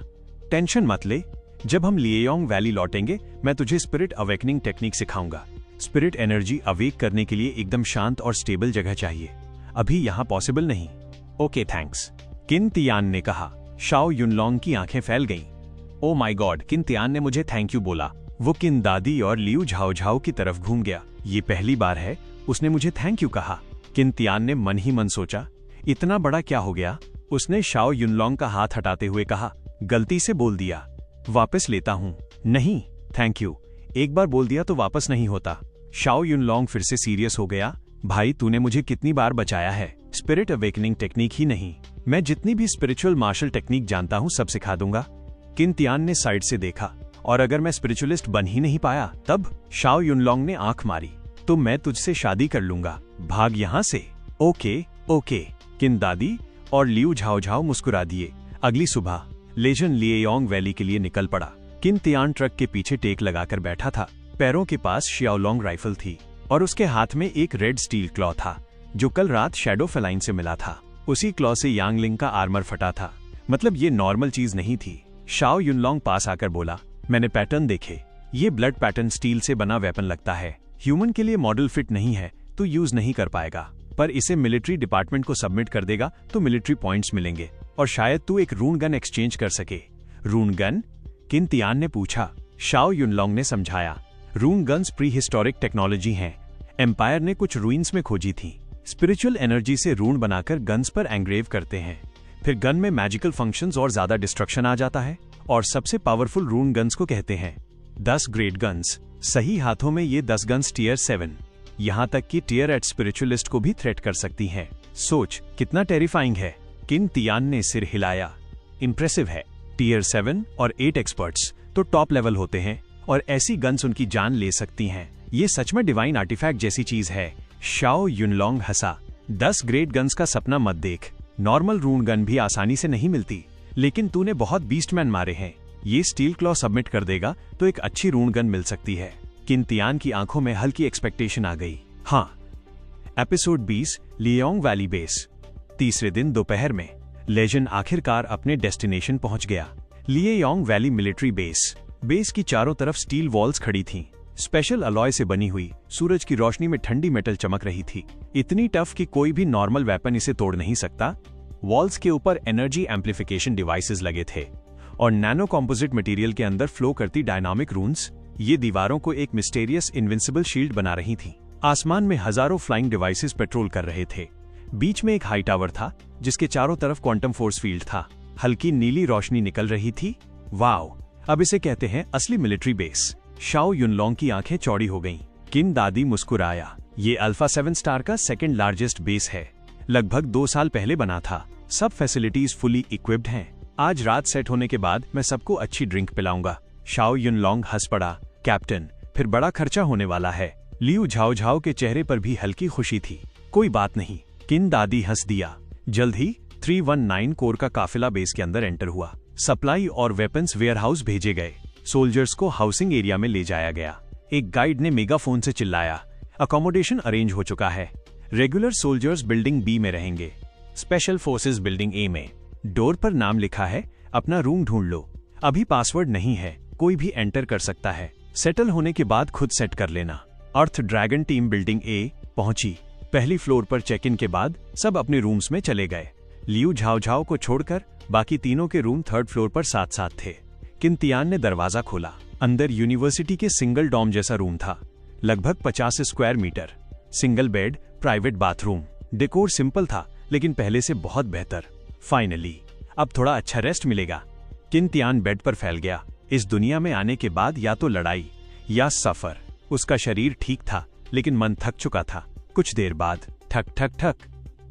टेंशन मत ले, जब हम लिएयोंग वैली लौटेंगे मैं तुझे स्पिरिट अवेकनिंग टेक्निक सिखाऊंगा। स्पिरिट एनर्जी अवेक करने के लिए एकदम शांत और स्टेबल जगह चाहिए, अभी यहाँ पॉसिबल नहीं। ओके थैंक्स, किन तियान ने कहा। शाओ युनलोंग की आंखें फैल गईं। ओ माय गॉड, किन तियान ने मुझे थैंक यू बोला। वो किन दादी और लियू झाओ झाओ की तरफ घूम गया। ये पहली बार है उसने मुझे थैंक यू कहा। किन तियान ने मन ही मन सोचा, इतना बड़ा क्या हो गया। उसने शाओ युनलोंग का हाथ हटाते हुए कहा, गलती से बोल दिया, वापस लेता हूँ। नहीं थैंक यू, एक बार बोल दिया तो वापस नहीं होता। शाओ युनलोंग फिर से सीरियस हो गया। भाई तूने मुझे कितनी बार बचाया है। स्पिरिट अवेकनिंग टेक्निक ही नहीं, मैं जितनी भी स्पिरिचुअल मार्शल टेक्निक जानता हूँ सब सिखा दूंगा। किन तियान ने साइड से देखा, और अगर मैं स्पिरिचुअलिस्ट बन ही नहीं पाया तब? शाओ युनलोंग ने आंख मारी, तो मैं तुझसे शादी कर लूंगा, भाग यहाँ से। ओके ओके, किन दादी और लियू झाओ झाओ मुस्कुरा दिए। अगली सुबह लेजन लिएयोंग वैली के लिए निकल पड़ा। किन तियान ट्रक के पीछे टेक लगाकर बैठा था। पैरों के पास शियाओलोंग राइफल थी और उसके हाथ में एक रेड स्टील क्लॉ था जो कल रात शैडो फेलाइन से मिला था। उसी क्लॉ से यांगलिंग का आर्मर फटा था, मतलब ये नॉर्मल चीज नहीं थी। शाओ युनलोंग पास आकर बोला, मैंने पैटर्न देखे, ये ब्लड पैटर्न स्टील से बना वेपन लगता है। ह्यूमन के लिए मॉडल फिट नहीं है तो यूज नहीं कर पाएगा, पर इसे मिलिट्री डिपार्टमेंट को सबमिट कर देगा तो मिलिट्री पॉइंट्स मिलेंगे और शायद तू एक रून गन एक्सचेंज कर सके। रून गन? किन तियान ने पूछा। शाओ युनलोंग ने समझाया, रून गन्स प्री हिस्टोरिक टेक्नोलॉजी हैं। एम्पायर ने कुछ रूइंस में खोजी थी। स्पिरिचुअल एनर्जी से रून बनाकर गन्स पर एंग्रेव करते हैं, फिर गन में मैजिकल फंक्शंस और ज्यादा डिस्ट्रक्शन आ जाता है, और सबसे पावरफुल रून गन्स को कहते हैं 10 ग्रेट गन्स। सही हाथों में ये 10 गन्स टियर 7, यहाँ तक कि टियर 8 स्पिरिचुअलिस्ट को भी थ्रेट कर सकती हैं। सोच कितना टेरिफाइंग है। किन तियान ने सिर हिलाया। इंप्रेसिव है। टियर 7 और 8 एक्सपर्ट्स तो टॉप लेवल होते हैं और ऐसी गन्स उनकी जान ले सकती हैं। ये सच में डिवाइन आर्टिफैक्ट जैसी चीज है। शाओ युनलोंग हंसा। 10 ग्रेट गन्स का सपना मत देख, नॉर्मल रून गन भी आसानी से नहीं मिलती, लेकिन तूने बहुत बीस्टमैन मारे हैं। ये स्टील क्लॉ सबमिट कर देगा तो एक अच्छी रून गन मिल सकती है। किन तियान की आंखों में हल्की एक्सपेक्टेशन आ गई। हाँ। Episode 20, Lieyong valley base. तीसरे दिन दोपहर में लेजेंड आखिरकार अपने डेस्टिनेशन पहुंच गया, लिएयोंग वैली मिलिट्री बेस। बेस की चारों तरफ स्टील वॉल्स खड़ी थीं, स्पेशल अलॉय से बनी हुई। सूरज की रोशनी में ठंडी मेटल चमक रही थी, इतनी टफ कि कोई भी नॉर्मल वेपन इसे तोड़ नहीं सकता। वॉल्स के ऊपर एनर्जी एम्प्लीफिकेशन डिवाइसेस लगे थे और नैनो कॉम्पोजिट मटेरियल के अंदर फ्लो करती डायनामिक रून्स ये दीवारों को एक मिस्टेरियस इनविंसिबल शील्ड बना रही थी। आसमान में हजारों फ्लाइंग डिवाइसेस पेट्रोल कर रहे थे। बीच में एक हाई टावर था जिसके चारों तरफ क्वांटम फोर्स फील्ड था। हल्की नीली रोशनी निकल रही थी। वाओ, अब इसे कहते हैं असली मिलिट्री बेस। शाओ युनलोंग की आंखें चौड़ी हो गईं। किन दादी मुस्कुराया। ये अल्फा 7 स्टार का सेकंड लार्जेस्ट बेस है, लगभग 2 साल पहले बना था। सब फैसिलिटीज फुली इक्विप्ड हैं। आज रात सेट होने के बाद मैं सबको अच्छी ड्रिंक पिलाऊंगा। शाओ युनलोंग हंस पड़ा। कैप्टन, फिर बड़ा खर्चा होने वाला है। लियू झाओ झाओ के चेहरे पर भी हल्की खुशी थी। कोई बात नहीं, किन दादी हंस दिया। जल्द ही 319 कोर का काफिला बेस के अंदर एंटर हुआ। सप्लाई और वेपन्स वेयरहाउस भेजे गए। सोल्जर्स को हाउसिंग एरिया में ले जाया गया। एक गाइड ने मेगाफोन से चिल्लाया, अकोमोडेशन अरेंज हो चुका है। रेगुलर सोल्जर्स बिल्डिंग बी में रहेंगे, स्पेशल फोर्सेस बिल्डिंग ए में। डोर पर नाम लिखा है, अपना रूम ढूंढ लो। अभी पासवर्ड नहीं है, कोई भी एंटर कर सकता है। सेटल होने के बाद खुद सेट कर लेना। अर्थ ड्रैगन टीम बिल्डिंग ए पहुंची। पहली फ्लोर पर चेक इन के बाद सब अपने रूम्स में चले गए। लियू झाओ झाओ को छोड़कर बाकी तीनों के रूम 3rd फ्लोर पर साथ साथ थे। किन तियान ने दरवाजा खोला। अंदर यूनिवर्सिटी के सिंगल डॉम जैसा रूम था, लगभग 50 square metre. Single bed, private bathroom. Decor simple था लेकिन पहले से बहुत बेहतर। फाइनली अब थोड़ा अच्छा रेस्ट मिलेगा। किन तियान बेड पर फैल गया। इस दुनिया में आने के बाद या तो लड़ाई या सफर। उसका शरीर ठीक था लेकिन मन थक चुका था। कुछ देर बाद ठक ठक ठक,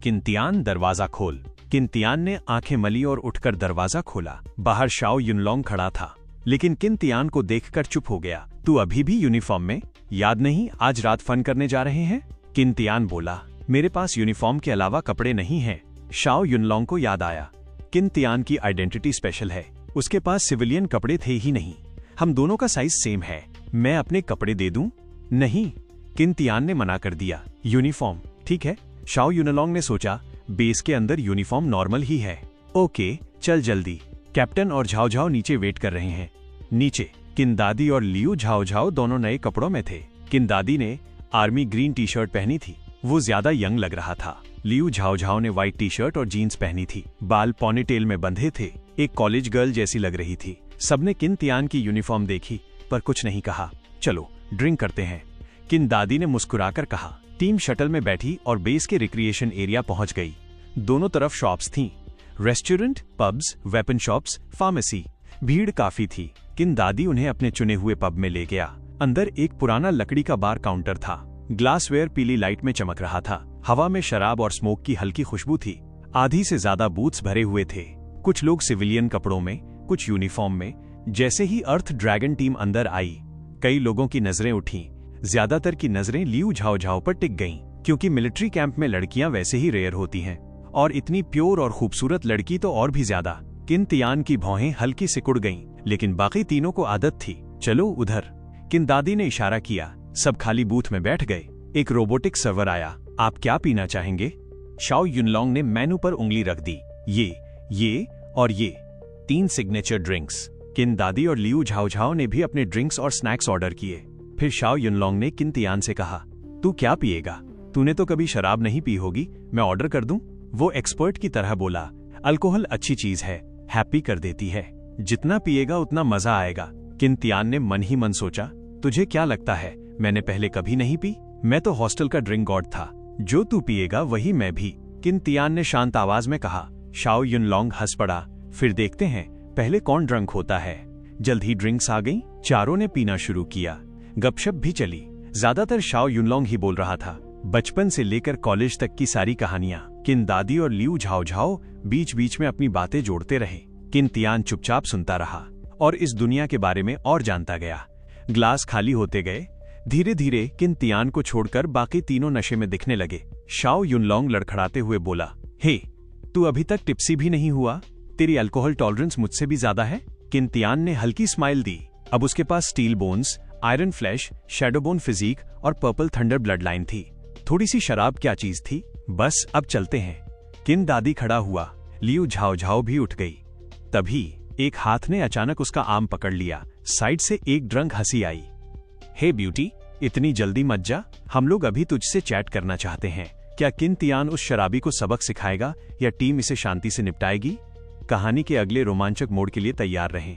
किंतियान दरवाजा खोल। किंतियान ने आंखें मली और उठकर दरवाजा खोला। बाहर शाओ युनलोंग खड़ा था, लेकिन किंतियान को देखकर चुप हो गया। तू अभी भी यूनिफॉर्म में? याद नहीं आज रात फन करने जा रहे हैं? किंतियान बोला, मेरे पास यूनिफॉर्म के अलावा कपड़े नहीं हैं। शाओ युनलोंग को याद आया, किंतियान की आइडेंटिटी स्पेशल है, उसके पास सिविलियन कपड़े थे ही नहीं। हम दोनों का साइज सेम है, मैं अपने कपड़े दे दूं? नहीं, किंतियान ने मना कर दिया। यूनिफॉर्म ठीक है। शाओ युनलोंग ने सोचा, बेस के अंदर यूनिफॉर्म नॉर्मल ही है। ओके चल जल्दी। कैप्टन और झाओ झाओ नीचे वेट कर रहे हैं। नीचे किंदादी और लियू झाओ झाओ दोनों नए कपड़ों में थे। किंदादी ने आर्मी ग्रीन टी शर्ट पहनी थी, वो ज्यादा यंग लग रहा था। लियू झाओ झाओ ने व्हाइट टी शर्ट और जीन्स पहनी थी, बाल पॉनीटेल में बंधे थे, एक कॉलेज गर्ल जैसी लग रही थी। सबने किंतियान की यूनिफॉर्म देखी पर कुछ नहीं कहा। चलो ड्रिंक करते हैं, किंदादी ने मुस्कुराकर कहा। टीम शटल में बैठी और बेस के रिक्रिएशन एरिया पहुंच गई। दोनों तरफ शॉप्स थीं, restaurant, pubs, weapon shops, pharmacy. भीड़ काफी थी। किंदादी उन्हें अपने चुने हुए पब में ले गया। अंदर एक पुराना लकड़ी का बार काउंटर था, ग्लासवेयर पीली लाइट में चमक रहा था। हवा में शराब और स्मोक की हल्की खुशबू थी। आधी से ज्यादा बूथ्स भरे हुए थे, कुछ लोग सिविलियन कपड़ों में, कुछ यूनिफॉर्म में। जैसे ही अर्थ ड्रैगन टीम अंदर आई, कई लोगों की नजरें उठीं। ज्यादातर की नजरें लियू झाओ झाओ पर टिक गईं, क्योंकि मिलिट्री कैंप में लड़कियां वैसे ही रेयर होती हैं, और इतनी प्योर और खूबसूरत लड़की तो और भी ज्यादा। किंतियान की भौहें हल्की सिकुड़ गईं, लेकिन बाकी तीनों को आदत थी। चलो उधर, किंदादी ने इशारा किया। सब खाली बूथ में बैठ गए। एक रोबोटिक सर्वर आया। आप क्या पीना चाहेंगे? शाओ युनलोंग ने मेनू पर उंगली रख दी। ये और ये 3 सिग्नेचर ड्रिंक्स। किंदादी और लियू झाओ झाओ ने भी अपने ड्रिंक्स और स्नैक्स ऑर्डर किए। फिर शाओ युनलोंग ने किंतियान से कहा, तू क्या पिएगा? तूने तो कभी शराब नहीं पी होगी, मैं ऑर्डर कर दूं? वो एक्सपर्ट की तरह बोला, अल्कोहल अच्छी चीज है, हैप्पी कर देती है, जितना पिएगा उतना मजा आएगा। किंतियान ने मन ही मन सोचा, तुझे क्या लगता है मैंने पहले कभी नहीं पी? मैं तो हॉस्टल का ड्रिंक गॉड था, जो तू पिएगा वही मैं भी, किंतियान ने शांत आवाज में कहा। शाओ युनलोंग हंस पड़ा। फिर देखते हैं पहले कौन ड्रंक होता है। जल्द ही ड्रिंक्स आ गईं, चारों ने पीना शुरू किया। गपशप भी चली। ज्यादातर शाओ युनलोंग ही बोल रहा था, बचपन से लेकर कॉलेज तक की सारी कहानियां। किंदादी और लियू झाओ झाओ बीच बीच में अपनी बातें जोड़ते रहे। किंतियान चुपचाप सुनता रहा और इस दुनिया के बारे में और जानता गया। ग्लास खाली होते गए। धीरे धीरे किंतियान को छोड़कर बाकी तीनों नशे में दिखने लगे। शाओ युनलोंग लड़खड़ाते हुए बोला, हे, तू अभी तक टिप्सी भी नहीं हुआ? तेरी अल्कोहल टॉलरेंस मुझसे भी ज्यादा है। किंतियान ने हल्की स्माइल दी। अब उसके पास steel bones, iron flash, shadowbone physique और पर्पल थंडर ब्लड लाइन थी। थोड़ी सी शराब क्या चीज थी। बस अब चलते हैं। किंदादी खड़ा हुआ। लियू झाओ झाओ भी उठ गई। तभी एक हाथ ने अचानक उसका आर्म पकड़ लिया। साइड से एक ड्रंक हंसी आई। हे ब्यूटी, इतनी जल्दी मत जा, हम लोग अभी तुझसे चैट करना चाहते हैं। क्या किंतियान उस शराबी को सबक सिखाएगा या टीम इसे शांति से निपटाएगी? कहानी के अगले रोमांचक मोड़ के लिए तैयार रहें।